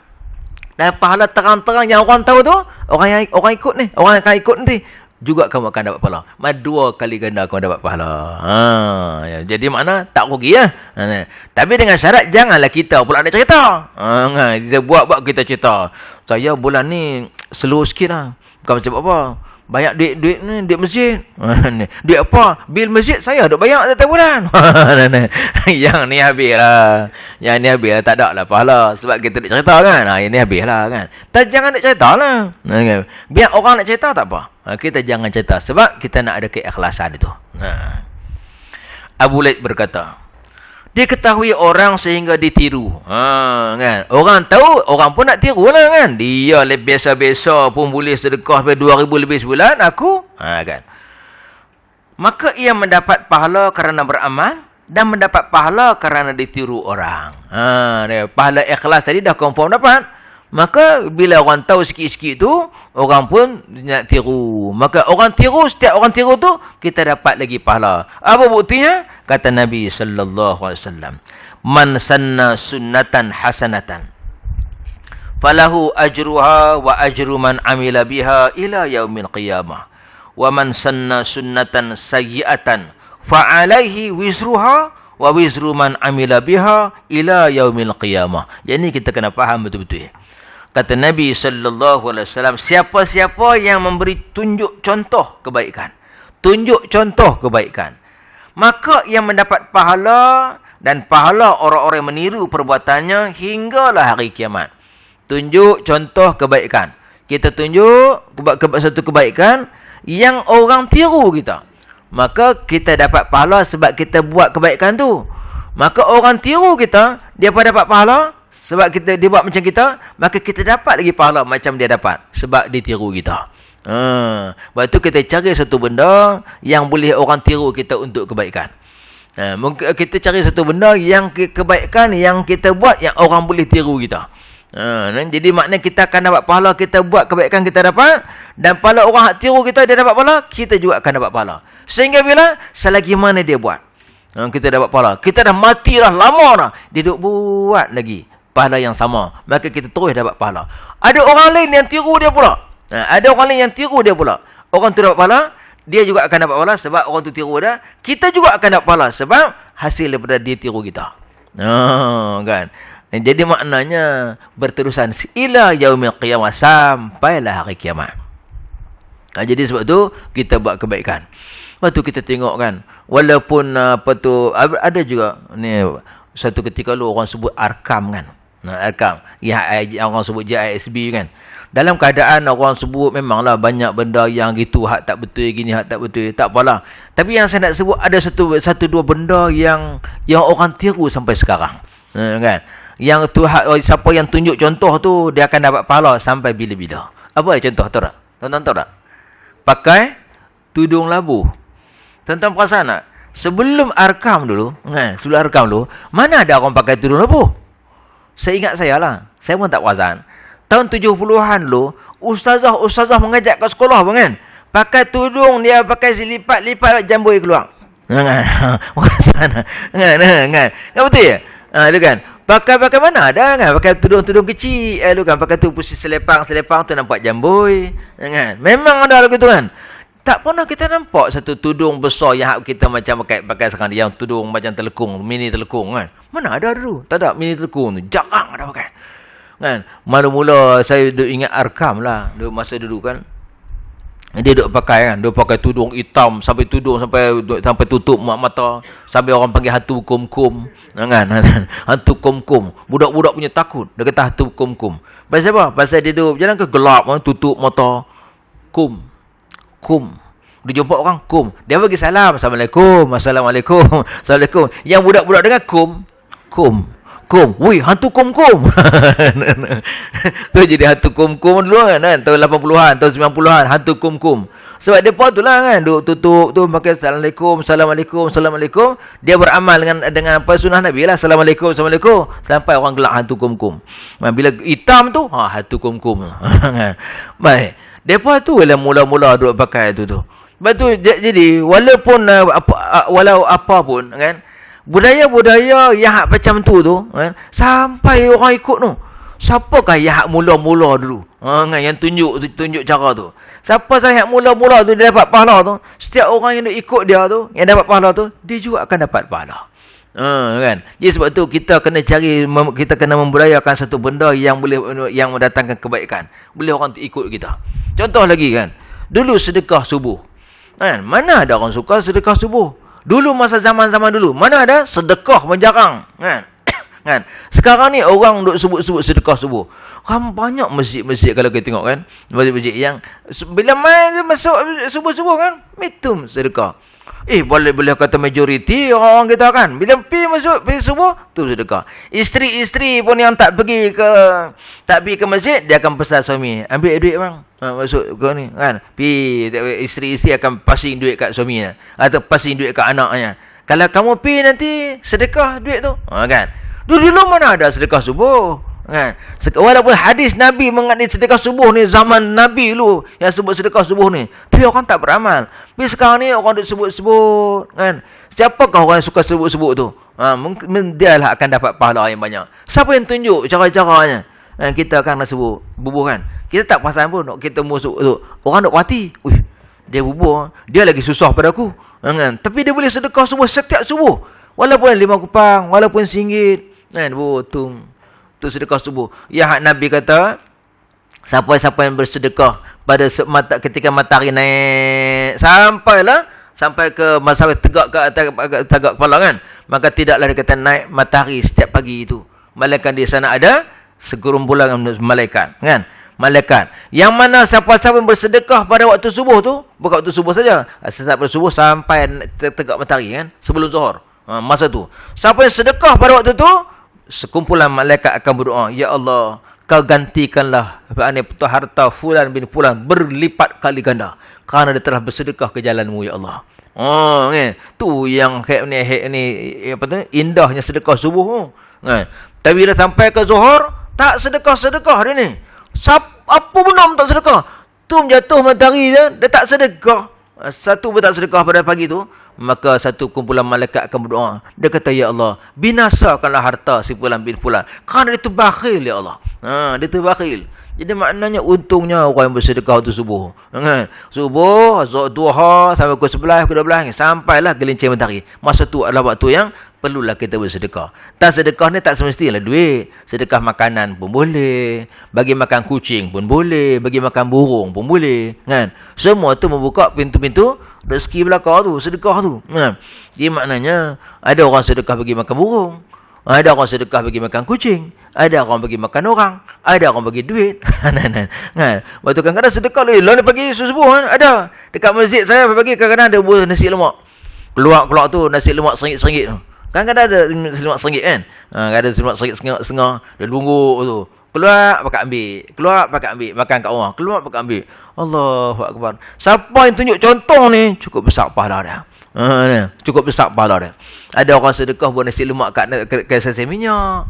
Dan pahala terang-terang yang orang tahu tu, orang ikut ni, orang akan ikut nanti, juga kamu akan dapat pahala. Dua kali ganda kamu dapat pahala. Ya. Jadi makna tak rugi ya. Tapi dengan syarat janganlah kita pula nak cerita. Kita buat kita cerita. Saya bulan ni slow sikit lah. Bukan macam apa. Banyak duit ni, duit masjid. Duit apa? Bil masjid saya duk bayar setiap bulan. Yang ni habislah. Tak ada lah pahala. Sebab kita nak cerita kan. Yang ni habislah kan. Jangan nak cerita lah. Biar orang nak cerita tak apa. Kita jangan cerita. Sebab kita nak ada keikhlasan itu. Abu Laid berkata, dia ketahui orang sehingga ditiru. Kan? Orang tahu, orang pun nak tiru lah kan. Dia biasa-biasa pun boleh sedekah 2,000 lebih sebulan. Aku? Kan? Maka ia mendapat pahala kerana beramal dan mendapat pahala kerana ditiru orang. Pahala ikhlas tadi dah confirm dapat. Maka bila orang tahu sikit-sikit tu, orang pun nak tiru. Maka setiap orang tiru tu, kita dapat lagi pahala. Apa buktinya? Kata Nabi sallallahu alaihi wasallam, man sanna sunnatan hasanatan falahu ajruha wa ajru man amila biha ila yaumil qiyamah. Wa man sanna sunnatan sayyi'atan fa alaihi wizruha wa wizru man amila biha ila yaumil qiyamah. Yang ni kita kena faham betul-betul. Kata Nabi sallallahu alaihi wasallam, siapa-siapa yang memberi tunjuk contoh kebaikan, maka ia mendapat pahala dan pahala orang-orang yang meniru perbuatannya hinggalah hari kiamat. Tunjuk contoh kebaikan. Kita tunjuk satu kebaikan yang orang tiru kita. Maka kita dapat pahala sebab kita buat kebaikan tu. Maka orang tiru kita, dia pun dapat pahala. Sebab dia buat macam kita, maka kita dapat lagi pahala macam dia dapat. Sebab dia tiru kita. Sebab tu kita cari satu benda yang boleh orang tiru kita untuk kebaikan. Mungkin kita cari satu benda yang kebaikan yang kita buat yang orang boleh tiru kita. Jadi maknanya kita akan dapat pahala, kita buat kebaikan kita dapat, dan pahala orang tiru kita dia dapat pahala, kita juga akan dapat pahala. Sehingga bila selagi mana dia buat, kita dapat pahala. Kita dah mati dah lama dah, dia duk buat lagi pahala yang sama, maka kita terus dapat pahala. Ada orang lain yang tiru dia pula. Ada orang lain yang tiru dia pula. Orang tu dapat pahala, dia juga akan dapat pahala sebab orang tu tiru dah. Kita juga akan dapat pahala sebab hasil daripada dia tiru kita. Kan? Jadi maknanya berterusan ila yaumil qiyamah, sampailah hari kiamat. Jadi sebab tu kita buat kebaikan. Lepas tu kita tengok kan, walaupun ada juga ni satu ketika lu orang sebut arkam kan. Arkam. Orang sebut JISB kan. Dalam keadaan orang sebut memanglah banyak benda yang gitu, hak tak betul gini, hak tak betul, tak apalah. Tapi yang saya nak sebut ada satu dua benda yang orang tiru sampai sekarang. Kan? Yang tu siapa yang tunjuk contoh tu dia akan dapat pahala sampai bila-bila. Apa contoh tu tak? Tuan-tuan tahu tak? Pakai tudung labu. Tuan-tuan perasan tak? Sebelum arkam dulu, sebelum arkam dulu, mana ada orang pakai tudung labu? Saya ingat saya lah. Saya pun tak perasan. Tahun 70-an dulu, ustazah mengajar kat sekolah pun kan. Pakai tudung, dia pakai lipat jamboi keluar. Perasan kan? Kan betul ya? Itu kan. Pakai mana ada kan? Pakai tudung kecil. Itu kan. Pakai tu pusing selepang tu nampak jamboi. Kan? Memang ada begitu kan. Tak pernah kita nampak satu tudung besar yang kita macam pakai sekarang. Yang tudung macam telekung, mini telekung kan. Mana ada dulu? Tak ada mini telekung tu. Jarang ada pakai. Kan? Mula-mula saya duk ingat arkam lah. Masa dulu kan. Dia duk pakai kan. Dia pakai tudung hitam. Sampai tutup mata. Sampai orang panggil hantu kum-kum. Kan? Hantu kum-kum. Budak-budak punya takut. Dia kata hantu kum-kum. Pasal apa? Pasal dia duk jalan ke gelap. Tutup mata. Kum. Dia jumpa orang kum. Dia bagi salam. Assalamualaikum. Assalamualaikum. Yang budak-budak dengar kum. Wui, hantu kum-kum. Tu jadi hantu kum-kum dulu kan. Tahun 80-an, tahun 90-an. Hantu kum-kum. Sebab mereka tu lah kan. Duk tutup tu pakai Assalamualaikum. Dia beramal dengan apa sunnah Nabi lah. Assalamualaikum. Sampai orang gelak hantu kum-kum. Bila hitam tu, hantu kum-kum. Baik. Mereka tu lah mula-mula duk pakai tu. Sebab tu jadi walaupun walau apa pun kan, budaya-budaya yang macam tu kan, sampai orang ikut tu. Siapakah yang mula-mula dulu? Kan, yang tunjuk cara tu. Siapa yang mula-mula tu dia dapat pahala tu, setiap orang yang ikut dia tu, yang dapat pahala tu, dia juga akan dapat pahala. Kan? Jadi sebab tu kita kena membudayakan satu benda yang mendatangkan kebaikan. Boleh orang ikut kita. Contoh lagi kan. Dulu sedekah subuh. Kan? Mana ada orang suka sedekah subuh? Dulu masa zaman-zaman dulu, mana ada sedekah menjarang. Kan? Kan? Sekarang ni orang duk sebut-sebut sedekah subuh. Kan banyak masjid-masjid kalau kita tengok kan. Masjid-masjid yang bila main masuk subuh-subuh kan, mitum sedekah. Boleh kata majoriti orang kita kan. Bila pergi subuh, tu sedekah. Isteri-isteri pun yang tak pergi ke masjid, dia akan pesan suami, ambil duit bang. Masuk ke ni kan. Isteri-isteri akan passing duit kat suaminya atau passing duit kat anaknya. Kalau kamu pergi nanti sedekah duit tu. Kan. Dulu mana ada sedekah subuh. Kan? Walaupun hadis Nabi mengenai sedekah subuh ni, zaman Nabi dulu yang sebut sedekah subuh ni, tapi orang tak beramal. Tapi sekarang ni orang duk sebut-sebut kan. Siapakah orang yang suka sebut-sebut tu? Mungkin dia lah akan dapat pahala yang banyak. Siapa yang tunjuk cara-caranya? Kita akan sebut bubuh kan. Kita tak perasan pun kita masuk tu. Orang duk parti. Dia bubuh, dia lagi susah pada aku. Kan? Tapi dia boleh sedekah subuh setiap subuh. Walaupun 5 kupang, walaupun RM1. Kan? Tu sedekah subuh. Ya, Nabi kata, siapa-siapa yang bersedekah pada ketika matahari naik sampai ke masa tegak ke atas tegak kepala kan, maka tidaklah dia kata naik matahari setiap pagi itu, melainkan di sana ada segerombolan malaikat kan. Malaikat yang mana siapa-siapa yang bersedekah pada waktu subuh tu, bukan waktu subuh saja, setiap subuh sampai tegak matahari kan, sebelum zuhur, masa tu siapa yang sedekah pada waktu tu, sekumpulan malaikat akan berdoa, ya Allah, kau gantikanlah harta fulan bin fulan berlipat kali ganda kerana dia telah bersedekah ke jalanmu ya Allah. Oh, kan. Tu yang hek ni apa tu? Indahnya sedekah subuh tu. Kan. Tapi bila sampai ke Zuhur, tak sedekah-sedekah dia ni. Apa benda pun tak sedekah. Tu jatuh matahari dia tak sedekah. Satu pun tak sedekah pada pagi tu, maka satu kumpulan malaikat akan berdoa. Dia kata, ya Allah, binasakanlah harta si fulan bin fulan. Kerana dia tu bakhil, ya Allah. Dia tu bakhil. Jadi maknanya untungnya orang yang bersedekah tu subuh. Kan? Subuh, duha sampai pukul 11, pukul 12, sampailah gelincir matahari. Masa tu adalah waktu yang perlulah kita bersedekah. Tak sedekah ni tak semestilah duit. Sedekah makanan pun boleh. Bagi makan kucing pun boleh. Bagi makan burung pun boleh. Kan? Semua tu membuka pintu-pintu rezeki belakang tu. Sedekah tu. Kan? Jadi maknanya ada orang sedekah bagi makan burung. Ada orang sedekah bagi makan kucing. Ada orang bagi makan orang. Ada orang bagi duit. Kan? Waktu kadang-kadang sedekah lain pagi subuh kan? Ada. Dekat masjid saya pagi kadang-kadang ada buah nasi lemak. Keluar tu nasi lemak seringgit-seringgit tu. Kadang-kadang ada nasi lemak seringgit kan? Ada nasi lemak seringgit setengah. Dia lungguk tu. Keluar pakai ambil. Keluar pakai ambil. Makan kat rumah. Keluar pakai ambil. Allahu Akbar. Siapa yang tunjuk contoh ni, cukup besar pahala dia. Cukup besar pahala dia. Ada orang sedekah buat nasi lemak kat sesi minyak.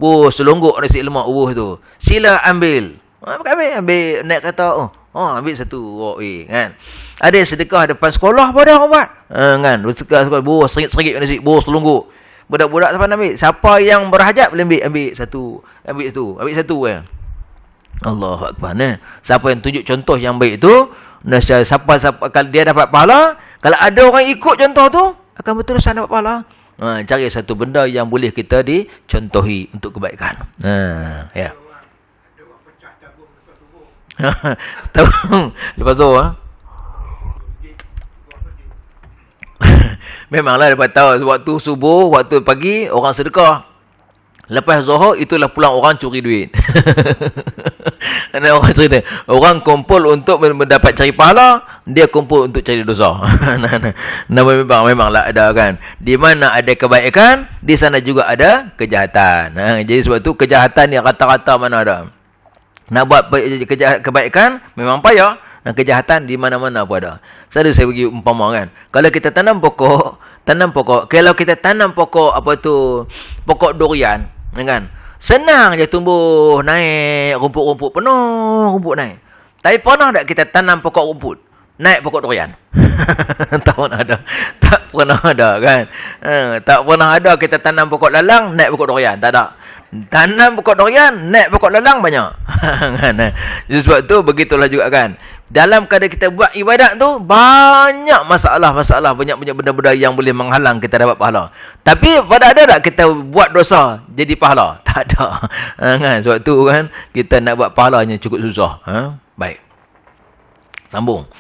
Bu, selonggok nasi lemak buah tu. Sila ambil. Ambil naik kata, ambil satu. Kan. Ada yang sedekah depan sekolah pada orang buat. Kan. Sekolah bu, seringgit nasi, bu selonggok. Budak-budak siapa nak ambil? Siapa yang berhajat boleh ambil satu. Ambil satu kan. Allahu Akbar. Siapa yang tunjuk contoh yang baik tu, siapa kalau dia dapat pahala, kalau ada orang ikut contoh tu, akan berterusan dapat pahala. Cari satu benda yang boleh kita dicontohi untuk kebaikan. Ya. Lepas tu memanglah dapat tahu waktu subuh, waktu pagi orang sedekah. Lepas Zuhur itulah pulang orang curi duit. Ada orang cerita, orang kumpul untuk mendapat cari pahala, dia kumpul untuk cari dosa. Memanglah ada kan. Di mana ada kebaikan, di sana juga ada kejahatan. Jadi sebab tu kejahatan yang rata-rata mana ada. Nak buat kebaikan memang payah, dan kejahatan di mana-mana pun ada. Selalu saya bagi umpama kan. Kalau kita tanam pokok, kalau kita tanam pokok pokok durian, kan? Senang je tumbuh naik, rumput-rumput penuh, rumput naik. Tapi pernah tak kita tanam pokok rumput, naik pokok durian? Tak pernah ada. Tak pernah ada kan. Tak pernah ada kita tanam pokok lalang, naik pokok durian. Tak ada. Tanam pokok durian, naik pokok lalang banyak. Jadi sebab tu begitulah juga kan. Dalam keadaan kita buat ibadat tu, banyak masalah-masalah, banyak benda-benda yang boleh menghalang kita dapat pahala. Tapi pada ada tak kita buat dosa jadi pahala? Tak ada. Kan? Sebab tu kan, kita nak buat pahalanya cukup susah. Baik. Sambung.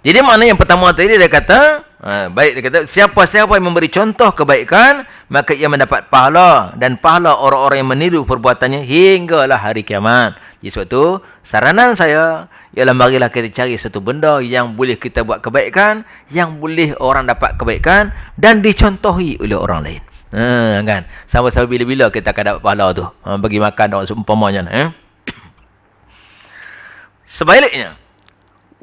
Jadi makna yang pertama tadi dia kata, baik, dia kata, siapa-siapa yang memberi contoh kebaikan, maka ia mendapat pahala, dan pahala orang-orang yang meniru perbuatannya hinggalah hari kiamat. Jadi sebab tu, saranan saya, ialah marilah kita cari satu benda yang boleh kita buat kebaikan, yang boleh orang dapat kebaikan, dan dicontohi oleh orang lain. Kan? Sampai-sampai bila-bila kita akan dapat pahala tu. Bagi makan orang seumpamanya. Sebaliknya,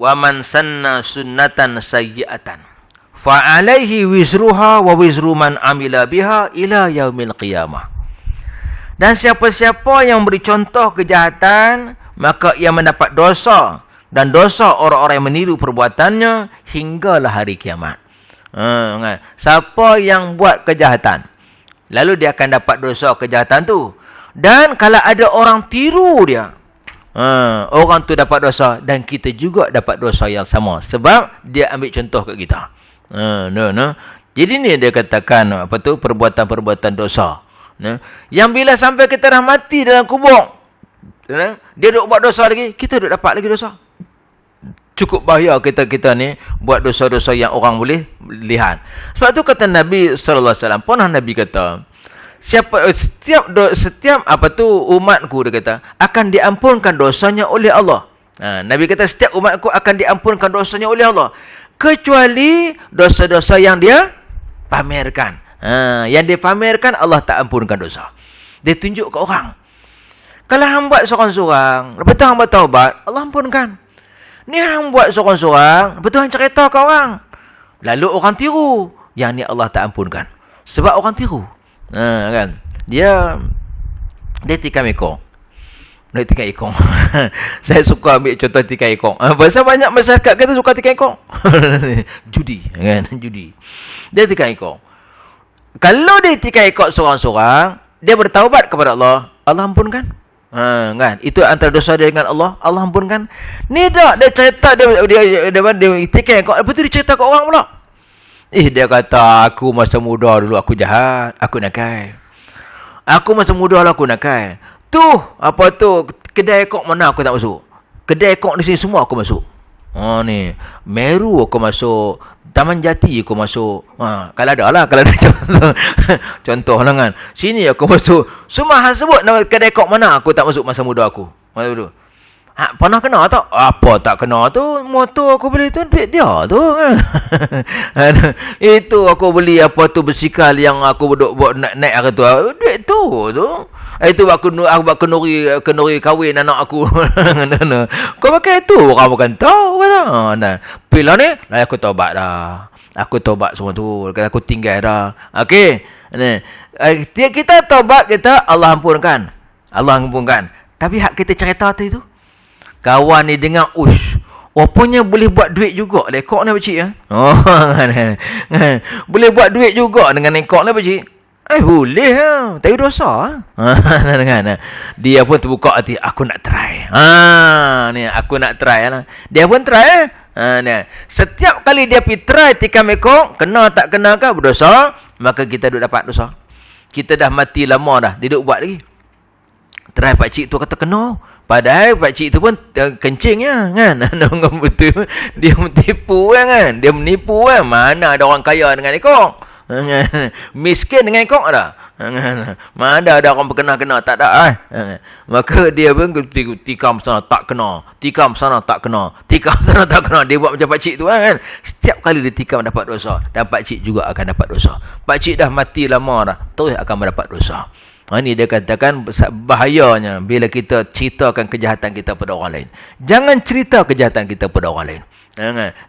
وَمَنْ سَنَّ سُنَّةً سَيِّئَةً فَعَلَيْهِ وِزْرُهَا وَوِزْرُ مَنْ عَمِلَ بِهَا إِلَى يَوْمِ الْقِيَامَةِ. Dan siapa-siapa yang beri contoh kejahatan, maka ia mendapat dosa, dan dosa orang-orang yang meniru perbuatannya hinggalah hari kiamat. Siapa yang buat kejahatan, lalu dia akan dapat dosa kejahatan tu. Dan kalau ada orang tiru dia, orang tu dapat dosa, dan kita juga dapat dosa yang sama, sebab dia ambil contoh kat kita. Jadi ni dia katakan perbuatan-perbuatan dosa, yang bila sampai kita dah mati dalam kubur, dia duk buat dosa lagi, kita duk dapat lagi dosa. Cukup bahaya kita ni buat dosa-dosa yang orang boleh lihat. Sebab tu kata Nabi sallallahu alaihi wasallam, pernah Nabi kata, setiap umatku, dia kata, akan diampunkan dosanya oleh Allah. Nabi kata setiap umatku akan diampunkan dosanya oleh Allah, kecuali dosa-dosa yang dia pamerkan. Yang dia pamerkan, Allah tak ampunkan dosa. Dia tunjuk ke orang. Kalau hang buat seorang-seorang, lepas tu hang buat taubat, Allah ampunkan. Ni hang buat seorang-seorang, lepas tu hang cerita ke orang, Lalu orang tiru. Yang ni Allah tak ampunkan. Sebab orang tiru. Kan? Dia tikam ekor. Dia tikam ekor. Saya suka ambil contoh tikam ekor. Pasal banyak masyarakat kita suka tikam ekor. Judi. Kan? Judi. Dia tikam ekor. Kalau dia tikam ekor seorang-seorang, dia bertaubat kepada Allah. Allah ampunkan. Kan? Itu antara dosa dia dengan Allah. Allah ampunkan. Ni tak. Dia cerita, dia tikam ekor. Lepas tu dia cerita ke orang pula. Dia kata, aku masa muda dulu aku jahat. Aku nakal. Aku masa muda lah aku nakal. Apa tu, kedai kok mana aku tak masuk. Kedai kok di sini semua aku masuk. Ni, Meru aku masuk. Taman Jati aku masuk. Kalau ada lah, kalau ada contoh. Contoh lah kan. Sini aku masuk. Semua hal sebut nama kedai kok mana aku tak masuk masa muda aku. Masa dulu. Pernah kena tak? Apa tak kena tu? Motor aku beli tu duit dia tu kan. Itu aku beli apa tu bersikal yang aku buat naik hari tu. Duit tu. Itu aku buat kenuri kahwin anak aku. Kau pakai tu orang bukan tahu kata. Bila ni aku taubat dah. Aku taubat semua tu. Aku tinggal dah. Okey. Kita taubat kita Allah ampunkan. Allah ampunkan. Tapi hak kita cerita tadi tu. Kawan ni dengar rupanya boleh buat duit juga lekok ni pakcik ya. Boleh buat duit juga dengan lekok ni pakcik. Boleh lah. Tapi dosa. Dia pun terbuka hati. Aku nak try. Ni aku nak try lah. Dia pun try. Setiap kali dia pergi try tikam ekor, kena tak kena ke berdosa, maka kita duk dapat dosa. Kita dah mati lama dah. Dia duk buat lagi. Try pakcik tu kata kena. Padahal pakcik tu pun kencingnya kan. Betul. Dia menipu kan. Dia menipu kan. Mana ada orang kaya dengan ekor. Miskin dengan ekor ada. Mana ada orang berkena-kena. Tak ada. Maka dia pun tikam sana tak kena. Tikam sana tak kena. Tikam sana tak kena. Dia buat macam pakcik tu kan. Setiap kali dia tikam dapat dosa. Dan pakcik juga akan dapat dosa. Pakcik dah mati lama dah. Terus akan mendapat dosa. Ini dia katakan bahayanya bila kita ceritakan kejahatan kita pada orang lain. Jangan cerita kejahatan kita pada orang lain.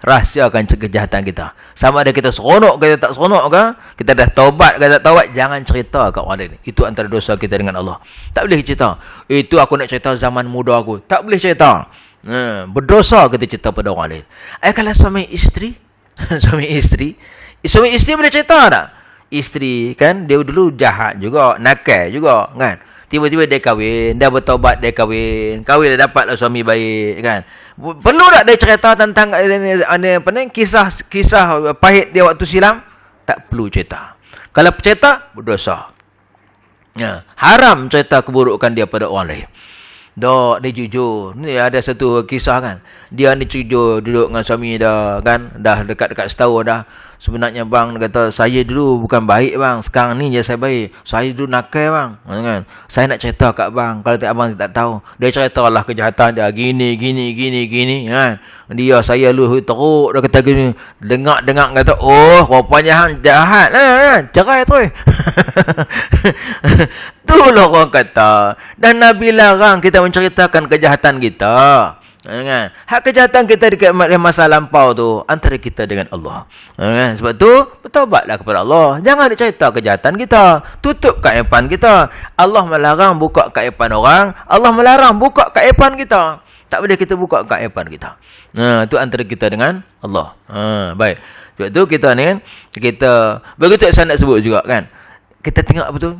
Rahsiakan kejahatan kita. Sama ada kita seronok ke tak seronok ke, kita dah taubat ke tak taubat, jangan cerita kat orang lain. Itu antara dosa kita dengan Allah. Tak boleh cerita. Itu aku nak cerita zaman muda aku. Tak boleh cerita. Berdosa kita cerita pada orang lain. Kalau suami isteri, suami isteri boleh cerita tak? Isteri kan dia dulu jahat juga, nakal juga kan. Tiba-tiba dia kahwin, dia bertaubat, dia kahwin dah dapatlah suami baik kan. Perlu tak dia cerita tentang kisah pahit dia waktu silam? Tak perlu cerita. Kalau cerita berdosa. Haram cerita keburukan dia pada orang lain. Dia jujur. Ni ada satu kisah kan. Dia ni jujur duduk dengan suami dah kan. Dah dekat-dekat setahun dah. Sebenarnya bang, dia kata, saya dulu bukan baik bang. Sekarang ni je saya baik. Saya dulu nakal bang. Kan? Saya nak cerita kat bang. Kalau abang tak tahu. Dia ceritalah kejahatan dia. Gini. Kan? Dia, saya dulu teruk. Dia kata gini. Dengar kata, rupanya hang jahat lah. Cerai tu. Itulah orang kata. Dan Nabi larang kita menceritakan kejahatan kita. Hak kejahatan kita dekat masa lampau tu antara kita dengan Allah. Sebab tu bertaubatlah kepada Allah. Jangan cerita kejahatan kita. Tutup keaiban kita. Allah melarang buka keaiban orang. Allah melarang buka keaiban kita. Tak boleh kita buka keaiban kita. Itu antara kita dengan Allah. Baik. Sebab tu kita ni kan, kita begitu saya nak sebut juga kan. Kita tengok apa tu?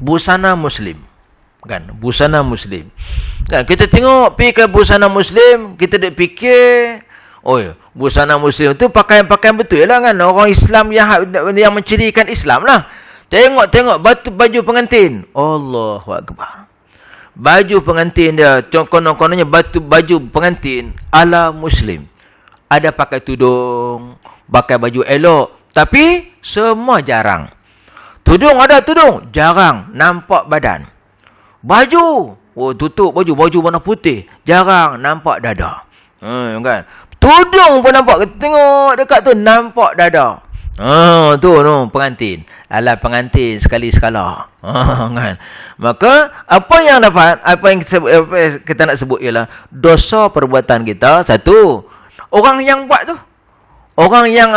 Busana Muslim. Kan, busana Muslim. Kan, kita tengok pergi ke busana Muslim, kita duk fikir, busana Muslim tu pakaian-pakaian betul lah kan. Orang Islam yang mencirikan Islam lah. Tengok baju pengantin. Allahu Akbar. Baju pengantin dia, konon-kononnya baju pengantin ala Muslim. Ada pakai tudung, pakai baju elok, tapi semua jarang. Tudung ada tudung, jarang nampak badan. Baju, tutup baju warna putih, jarang nampak dada. Kan? Tudung pun nampak, tengok dekat tu nampak dada. Tu pengantin. Ala pengantin sekali-sekala. Kan? Maka apa yang dapat, apa yang kita nak sebut ialah dosa perbuatan kita. Satu, Orang yang buat tu, orang yang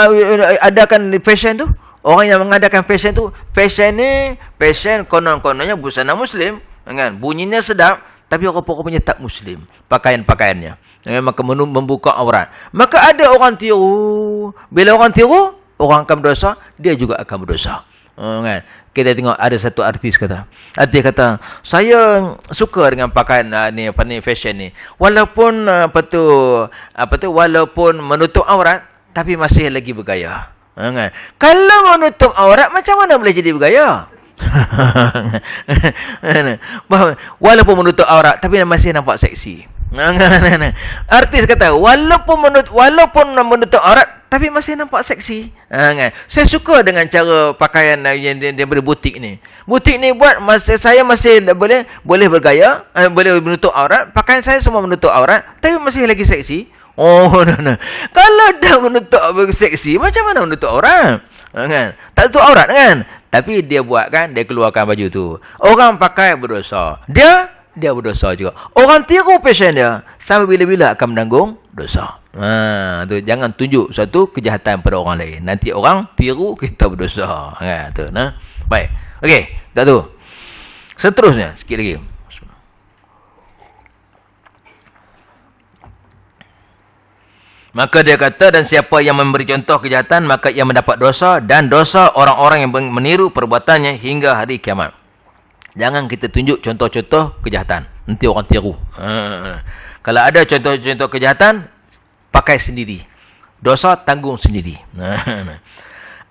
adakan fashion tu, orang yang mengadakan fashion tu, fashion ni, fashion konon-kononnya busana muslim, kan? Bunyinya sedap, tapi rupa-rupanya tak muslim pakaian-pakaiannya. Maka membuka aurat. Maka ada orang tiru. Bila orang tiru, orang akan berdosa, dia juga akan berdosa. Kan? Kita tengok ada satu artis kata. Artis kata, saya suka dengan pakaian ni fashion ni. Walaupun walaupun menutup aurat, tapi masih lagi bergaya. Kan? Kalau menutup aurat, macam mana boleh jadi bergaya? Walaupun menutup aurat, tapi masih nampak seksi. Artis kata, walaupun menutup aurat, tapi masih nampak seksi. Saya suka dengan cara pakaian yang daripada butik ni. Butik ni buat saya masih boleh bergaya, boleh menutup aurat. Pakaian saya semua menutup aurat, tapi masih lagi seksi. Oh, no. Kalau dah menutup seksi, macam mana menutup aurat? Kan? Tak tutup aurat kan? Tapi dia buat kan, dia keluarkan baju tu. Orang pakai berdosa. Dia berdosa juga. Orang tiru fashion dia, sampai bila-bila akan menanggung dosa. Tu jangan tunjuk satu kejahatan pada orang lain. Nanti orang tiru, kita berdosa. Tu, nah. Baik. Okey, tak tu. Seterusnya sikit lagi. Maka dia kata, dan siapa yang memberi contoh kejahatan, maka ia mendapat dosa, dan dosa orang-orang yang meniru perbuatannya hingga hari kiamat. Jangan kita tunjuk contoh-contoh kejahatan. Nanti orang tiru. Kalau ada contoh-contoh kejahatan, pakai sendiri. Dosa tanggung sendiri.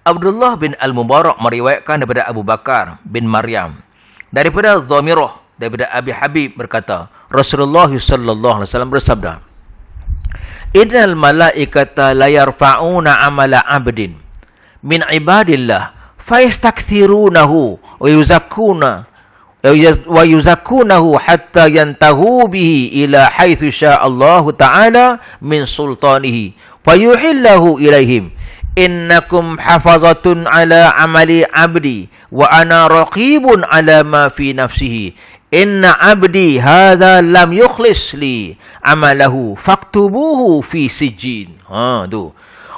Abdullah bin Al-Mubarak meriwayatkan daripada Abu Bakar bin Maryam. Daripada Dhamirah, daripada Abi Habib berkata, Rasulullah sallallahu alaihi wasallam bersabda, Innal malaikata la yarfa'una amala 'abdin min ibadillah fayastakthirunahu wa yuzakkunahu hatta yantahu bihi ila haitsu sya'allah ta'ala min sultanihi fayuhillahu ilaihim innakum hafazatun ala amali 'abdi wa ana raqibun ala ma fi nafsihi inna 'abdi hadza lam yukhlis li amalahu faktubuhu fi sijjin. Tu.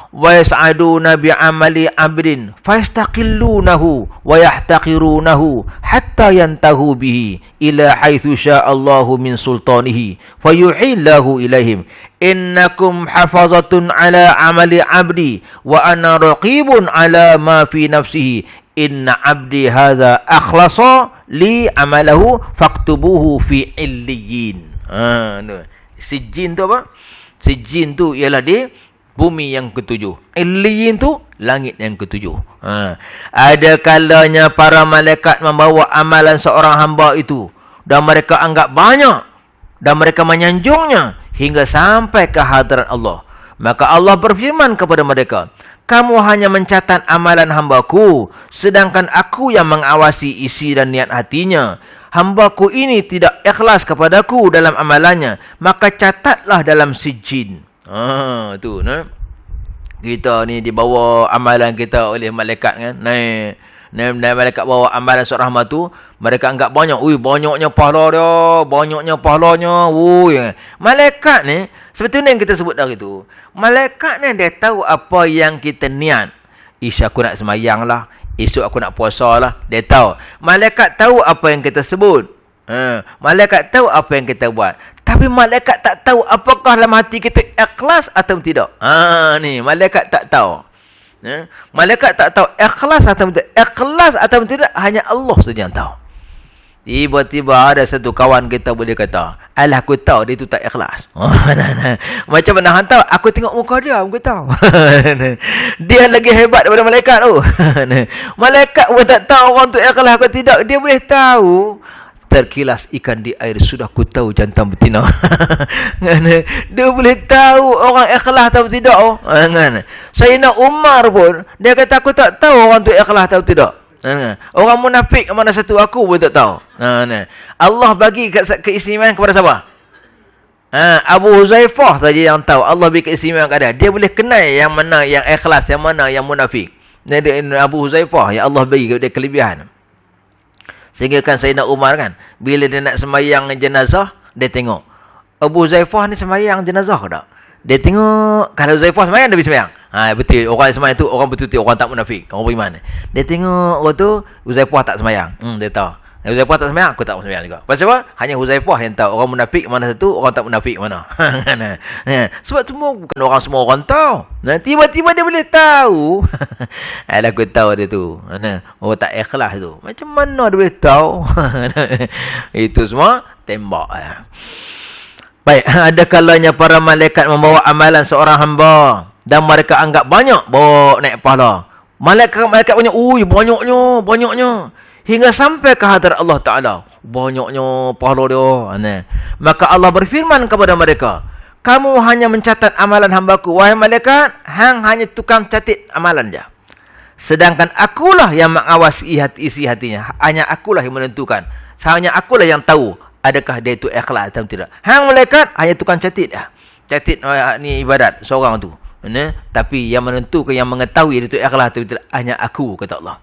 Wa yas'aduna bi amali 'abdin fayastaqillunahu wa yahtaqirunahu hatta yantahu bihi ila haitsu sya'allahu min sultanihi fayuhillahu ilaihim innakum hafazatun ala amali 'abdi wa ana raqibun ala ma fi nafsihi inna 'abdi hadza akhlasa li amalahu faktubuhu fi illiyin. Sijjin tu apa? Sijjin tu ialah di bumi yang ketujuh. Illiyin tu langit yang ketujuh. Ada kalanya para malaikat membawa amalan seorang hamba itu dan mereka anggap banyak dan mereka menyanjungnya hingga sampai ke hadirat Allah. Maka Allah berfirman kepada mereka, kamu hanya mencatat amalan hambaku, sedangkan aku yang mengawasi isi dan niat hatinya. Hambaku ini tidak ikhlas kepadaku dalam amalannya, maka catatlah dalam sijjin. Tu, nah. Kita ni dibawa amalan kita oleh malaikat kan. Naik malaikat bawa amalan seorang hamba tu, mereka anggap banyak. Banyaknya pahala dia, banyaknya pahalanya. Malaikat ni, seperti yang kita sebut dari tu. Malaikat ni dia tahu apa yang kita niat. Aku nak semayang lah, esok aku nak puasa lah. Dia tahu. Malaikat tahu apa yang kita sebut. Malaikat tahu apa yang kita buat. Tapi malaikat tak tahu apakah dalam hati kita ikhlas atau tidak. Ni malaikat tak tahu. Malaikat tak tahu ikhlas atau tidak. Ikhlas atau tidak hanya Allah saja yang tahu. Tiba-tiba ada satu kawan kita boleh kata, alah aku tahu dia tu tak ikhlas. Macam mana hang tahu? Aku tengok muka dia, aku tahu. Dia lagi hebat daripada malaikat tu. Malaikat pun tak tahu orang tu ikhlas atau tidak. Dia boleh tahu. Terkilas ikan di air, sudah ku tahu jantan betina. Dia boleh tahu orang ikhlas atau tidak. Sayyidina Umar pun, dia kata aku tak tahu orang tu ikhlas atau tidak. Orang munafik mana satu aku pun tak tahu. Allah bagi keistimewaan kepada siapa? Abu Huzaifah saja yang tahu. Allah bagi keistimewaan kepada dia. Dia boleh kenal yang mana yang ikhlas, yang mana yang munafik. Abu Huzaifah yang Allah bagi dia kelebihan. Sehingga kan Sayyidina Umar kan, bila dia nak sembahyang jenazah, dia tengok Abu Huzaifah ni sembahyang jenazah ke tak? Dia tengok kalau Huzaifah sembahyang dia pergi sembahyang. Betul, orang sembahyang tu orang betul-betul orang tak munafik, orang beriman. Dia tengok orang tu Huzaifah tak sembahyang. Dia tahu. Huzaifah tak sembahyang, aku tak sembahyang juga. Pasal apa? Hanya Huzaifah yang tahu orang munafik mana satu, orang tak munafik mana. Sebab semua bukan orang semua orang tahu. Tiba-tiba dia boleh tahu. Aku tahu dia tu. Oh tak ikhlas tu. Macam mana dia boleh tahu? Itu semua tembak. Baik, ada kalanya para malaikat membawa amalan seorang hamba dan mereka anggap banyak bawa naik pahala. Malaikat banyak, banyaknya. Hingga sampai ke hadirat Allah Ta'ala. Banyaknya pahala dia. Maka Allah berfirman kepada mereka, kamu hanya mencatat amalan hambaku. Wahai malaikat, hang hanya tukang catat amalan dia. Sedangkan akulah yang mengawasi isi hatinya. Hanya akulah yang menentukan. Hanya akulah yang tahu adakah dia itu ikhlas atau tidak. Hang malaikat hanya tukang catat dia. Catat ni ibadat seorang tu. Tapi yang menentukan, yang mengetahui dia itu ikhlas atau tidak, hanya aku, kata Allah.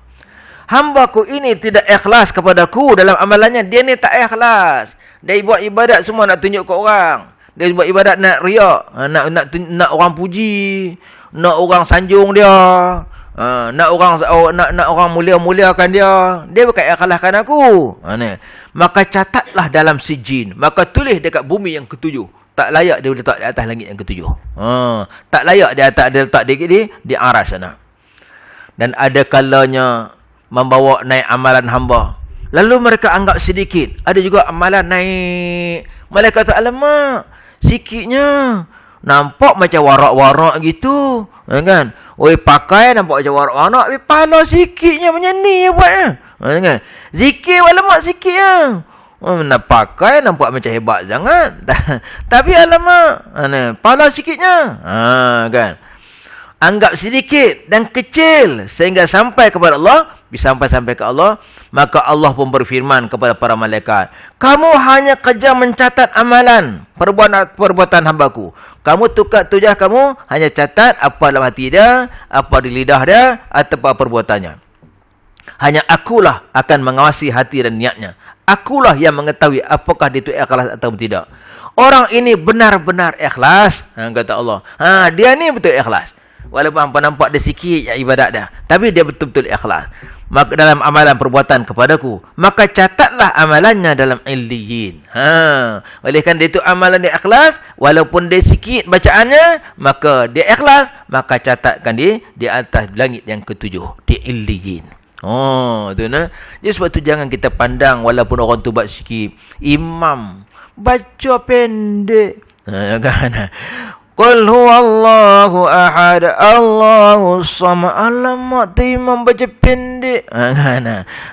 Hambaku ini tidak ikhlas kepadaku dalam amalannya. Dia ni tak ikhlas. Dia buat ibadat semua nak tunjuk ke orang. Dia buat ibadat nak riak, nak orang puji, nak orang sanjung dia, nak orang mulia-muliakan dia. Dia bukan ikhlaskan aku. Maka catatlah dalam sijin. Maka tulis dekat bumi yang ketujuh. Tak layak dia letak di atas langit yang ketujuh. Tak layak dia letak di aras sana. Dan ada kalanya membawa naik amalan hamba. Lalu mereka anggap sedikit. Ada juga amalan naik. Malaikat kata, alamak, sikitnya. Nampak macam warak-warak gitu. Kan? Oi, pakai nampak macam warak-warak. Tapi pahala sikitnya macam ni buatnya. Kan? Zikir alamak sikitnya. Nak pakai nampak macam hebat sangat. Tapi alamak, pahala sikitnya. Kan? Anggap sedikit dan kecil sehingga sampai kepada Allah. Sampai ke Allah, maka Allah pun berfirman kepada para malaikat, kamu hanya kerja mencatat amalan perbuatan hambaku. Kamu tugas kamu hanya catat apa dalam hati dia, apa di lidah dia, atau apa perbuatannya. Hanya akulah akan mengawasi hati dan niatnya. Akulah yang mengetahui apakah dia itu ikhlas atau tidak. Orang ini benar-benar ikhlas, kata Allah. Dia ni betul ikhlas. Walaupun nampak dia sikit ibadat dah, tapi dia betul-betul ikhlas. Maka dalam amalan perbuatan kepadaku, maka catatlah amalannya dalam illiyin. Oleh kerana dia itu amalan dia ikhlas, walaupun dia sikit bacaannya, maka dia ikhlas, maka catatkan dia di atas langit yang ketujuh, di illiyin. Tu nah. Jadi sebab tu jangan kita pandang walaupun orang tu buat sikit. Imam baca pendek. Kan? Qul huwallahu ahad, Allahus samad. Alamak, imam baca pendek.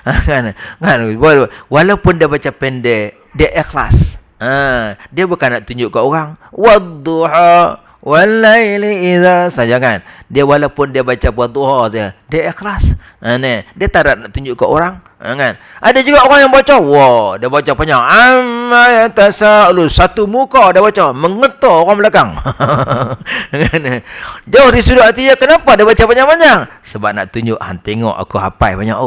Kan? Walaupun dia baca pendek, dia ikhlas. Dia bukan nak tunjuk ke orang. Wadduha walaili idza saja, kan? Dia walaupun dia baca wadduha dia ikhlas. Dia tak nak tunjuk ke orang. Kan? Ada juga orang yang baca, dia baca panjang. Amma yatasaalu, satu muka dia baca, mengetar orang belakang. Jauh di sudut hati dia, kenapa dia baca panjang-panjang? Sebab nak tunjuk, tengok aku hafal banyak.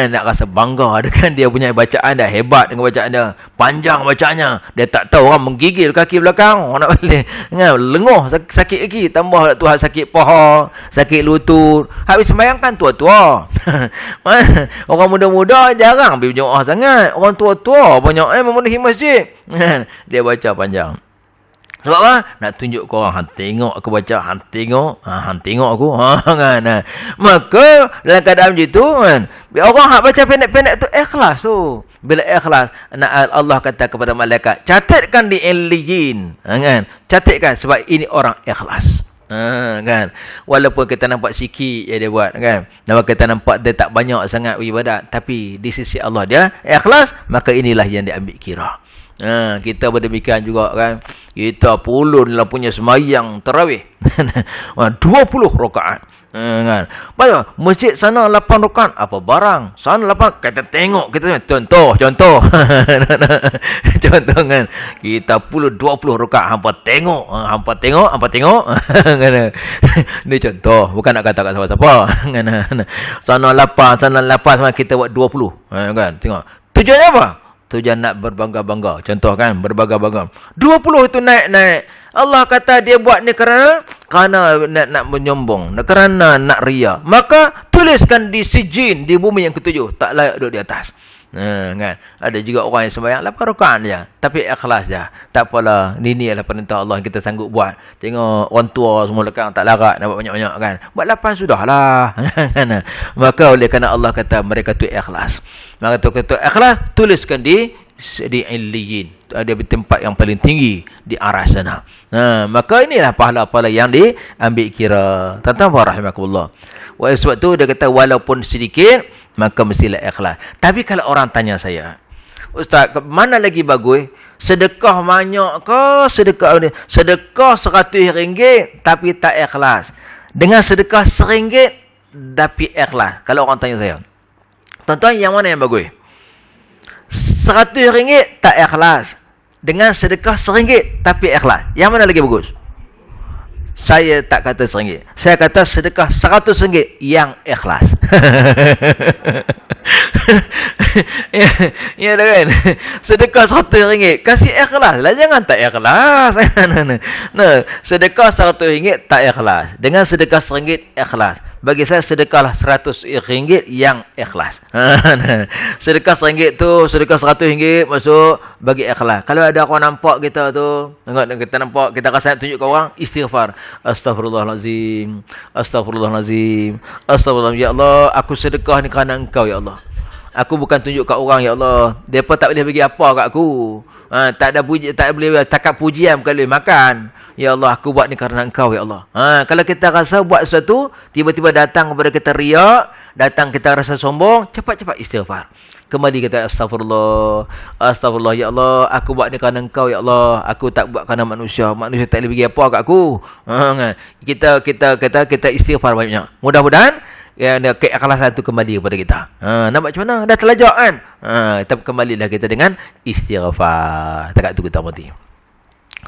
Nak rasa bangga dengan dia punya bacaan dah, hebat dengan bacaan dia, panjang bacaannya. Dia tak tahu orang menggigil kaki belakang, orang nak balik. Lenguh sakit lagi, tambah tu sakit paha, sakit lutut. Habis sembahyang kan tua-tua. Orang muda-muda jarang pergi berjemaah sangat. Orang tua-tua banyak memenuhi masjid. Dia baca panjang. Sebab apa? Nak tunjuk ke orang, tengok aku baca, tengok aku. Kan? Maka dalam keadaan macam tu, kan, orang hak baca pendek-pendek tu ikhlas tu. Bila ikhlas, Allah kata kepada malaikat, catatkan di illiyin. Kan? Catatkan sebab ini orang ikhlas. Kan? Walaupun kita nampak sikit dia buat, kan? Nampak kita nampak dia tak banyak sangat ibadat, tapi di sisi Allah dia ikhlas, maka inilah yang diambil kira. Kita berdemikian juga, kan? Kita pulun dalam punya semayang tarawih 20 rakaat. Kan? Banyak masjid sana 8 rakaat, apa barang sana 8, kita tengok, kita contoh contoh, kan, kita puluh 20 rakaat, hampa tengok kan? Ni contoh, bukan nak kata kat siapa-siapa. Kan? Sana 8 sama kita buat 20, kan? Tengok tujuannya apa? Tujuan nak berbangga-bangga. Contoh, kan, berbangga-bangga. 20 itu naik Allah kata dia buat ni kerana nak menyombong, kerana nak ria. Maka tuliskan di sijin, di bumi yang ketujuh, tak layak duduk di atas. Kan? Ada juga orang yang sembahyang 8 rakaat je, tapi ikhlas je. Tak apalah, ini adalah perintah Allah yang kita sanggup buat. Tengok orang tua semua lekang tak larat nak buat banyak-banyak kan. Buat 8 sudahlah. Maka oleh kerana Allah kata mereka tu ikhlas. Maka tu kata ikhlas, tuliskan di illiyin. Ada di tempat yang paling tinggi di arah sana. Maka inilah pahala-pahala yang diambil kira. Tuan-tuan rahimakumullah. Sebab tu dia kata walaupun sedikit, maka mestilah ikhlas. Tapi kalau orang tanya saya, Ustaz, mana lagi bagus? Sedekah banyak ke sedekah RM100 tapi tak ikhlas? Dengan sedekah RM1 tapi ikhlas. Kalau orang tanya saya, tuan-tuan, yang mana yang bagus? RM100 tak ikhlas, dengan sedekah RM1 tapi ikhlas. Yang mana lagi bagus? Saya tak kata RM1. Saya kata sedekah RM100 yang ikhlas. Ya dah kan? Sedekah RM100 kasih ikhlas lah, jangan tak ikhlas. Sedekah RM100 tak ikhlas, dengan sedekah RM1 ikhlas. Bagi saya sedekahlah RM100 yang ikhlas. Sedekah RM1 tu, sedekah RM100 masuk bagi ikhlas. Kalau ada orang nampak kita tu, kita nampak, kita rasa nak tunjuk ke orang, istighfar. Astaghfirullahalazim. Astaghfirullahalazim. Astaghfirullahalazim. Ya Allah, aku sedekah ni kerana Engkau ya Allah. Aku bukan tunjuk kat orang ya Allah. Depa tak boleh bagi apa kat aku. Tak ada puji, tak boleh takat pujian, bukan boleh makan. Ya Allah, aku buat ni kerana Engkau ya Allah. Kalau kita rasa buat sesuatu, tiba-tiba datang kepada kita riak, datang kita rasa sombong, cepat-cepat istighfar. Kembali kita astagfirullah. Astagfirullah ya Allah, aku buat ni kerana Engkau ya Allah. Aku tak buat kerana manusia. Manusia tak boleh bagi apa kat aku. Kita istighfar banyak. Mudah-mudahan keikhlasan itu kembali kepada kita. Nampak macam mana? Dah terlajak kan? Kita kembalilah kita dengan istighfar. Takat tu kita berhenti.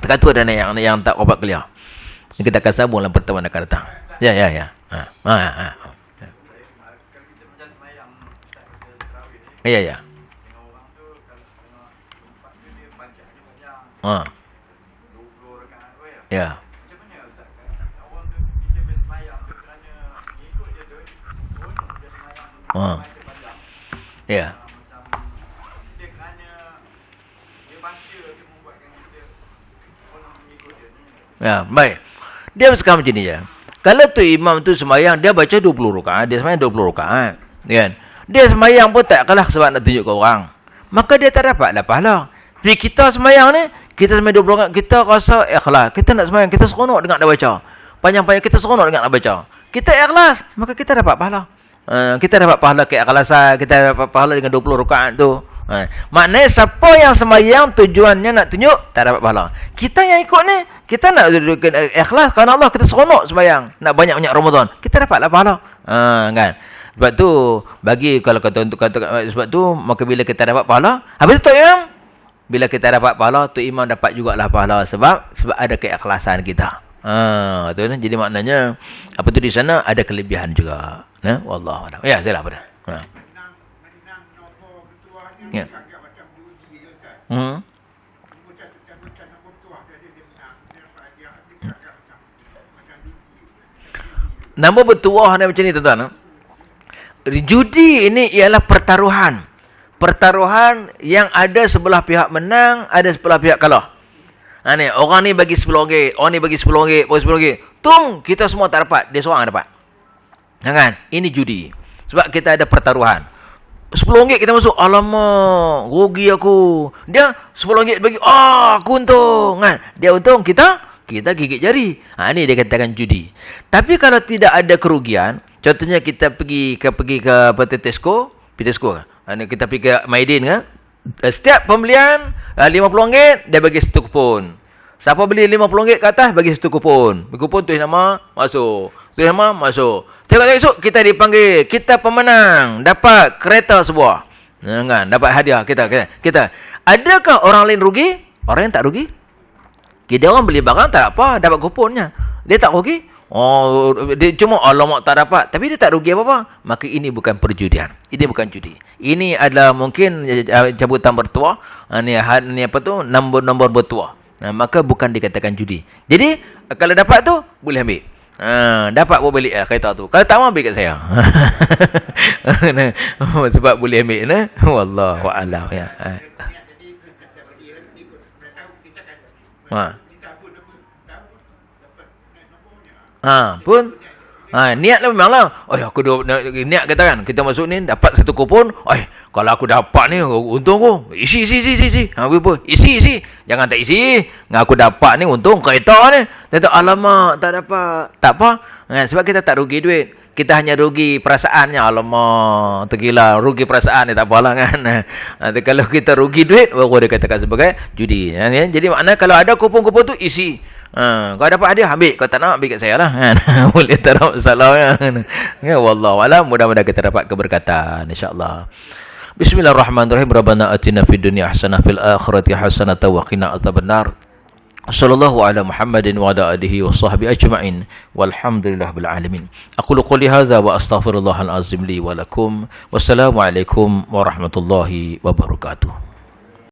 Takat tu ada yang tak obat clear. Kita akan sambung dalam pertemuan akan datang. Ya. Ya. Ya. Ya. Ya, baik. Dia sekarang macam ni je. Kalau tu imam tu sembahyang, dia baca 20 rakaat, dia sembahyang 20 rakaat, kan? Dia sembahyang pun tak kalah sebab nak tunjuk ke orang. Maka dia tak dapatlah pahala. Tapi kita sembahyang ni, kita sembahyang 20 rakaat, kita rasa ikhlas. Kita nak sembahyang, kita seronok dengar dia baca. Panjang-panjang kita seronok dengar dia baca. Kita ikhlas, maka kita dapat pahala. Kita dapat pahala keikhlasan, kita dapat pahala dengan 20 rakaat tu. Maknanya siapa yang sembahyang tujuannya nak tunjuk, tak dapat pahala. Kita yang ikut ni, kita nak ikhlas kerana Allah, kita seronok sembahyang, nak banyak-banyak Ramadan, kita dapatlah pahala. Kan? Sebab tu bagi kalau kata untuk kata sebab tu maka bila kita dapat pahala, habis tu imam, bila kita dapat pahala, tu imam dapat jugalah pahala sebab ada keikhlasan kita. Tu kan? Jadi maknanya apa tu di sana ada kelebihan juga. Wallahu a'lam. Ya, saya pada. Ya. Nama bertuah ni macam ni tuan-tuan. Judi ini ialah pertaruhan. Pertaruhan yang ada sebelah pihak menang, ada sebelah pihak kalah. Ni, orang ni bagi RM10, orang ni bagi RM10, bagi RM10. Tung, kita semua tak dapat, dia seorang dapat. Kan? Ini judi. Sebab kita ada pertaruhan. RM10 kita masuk, alamak, rugi aku. Dia RM10 bagi, aku untung. Kan? Dia untung, kita gigit jari. Ini dia katakan judi. Tapi kalau tidak ada kerugian, contohnya kita pergi ke Tesco, kita pergi ke Maidin kan. Setiap pembelian RM50 dia bagi 1 kupon. Siapa beli RM50 ke atas bagi 1 kupon. Kupon tulis nama, masuk. Tulis nama, masuk. Tengok esok kita dipanggil, kita pemenang, dapat kereta sebuah. Kan, dapat hadiah kita. Adakah orang lain rugi? Orang yang tak rugi. Kita orang beli barang tak apa, dapat kuponnya. Dia tak rugi. Dia cuma alamak tak dapat, tapi dia tak rugi apa-apa. Maka ini bukan perjudian. Ini bukan judi. Ini adalah mungkin cabutan bertuah. Ni apa tu? Nombor bertuah. maka bukan dikatakan judi. Jadi kalau dapat tu boleh ambil. Dapat buat balik kereta tu. Kalau tak mau ambil kat saya. Sebab boleh ambil wallahu a'lam ya. Pun niatlah memanglah. Aku niat kata kan, kita masuk ni dapat satu kupon. Kalau aku dapat ni untung aku. Isi. Apa? Isi. Jangan tak isi. Aku dapat ni untung kereta ni. Dia alamak tak dapat. Tak apa. Sebab kita tak rugi duit. Kita hanya rugi perasaannya. Alamak, tergila. Rugi perasaan ni tak apalah kan. Kalau kita rugi duit, baru dia katakan sebagai judi. Jadi maknanya kalau ada kupon-kupon tu, isi. Kalau dapat hadiah, ambil. Kalau tak nak, ambil kat saya lah. Boleh, tak ada masalah. Ya, wallahualam. Mudah-mudahan kita dapat keberkatan. InsyaAllah. Bismillahirrahmanirrahim. Rabbana atina fid dunya hasanah fil akhirati hasanah wa qina adzabannar. Sallallahu ala Muhammadin wa ala alihi wa sahbihi ajma'in walhamdulillah bil alamin. Aqulu qouli hadza wa astaghfirullahal azim li wa lakum. Wassalamu alaikum warahmatullahi wabarakatuh.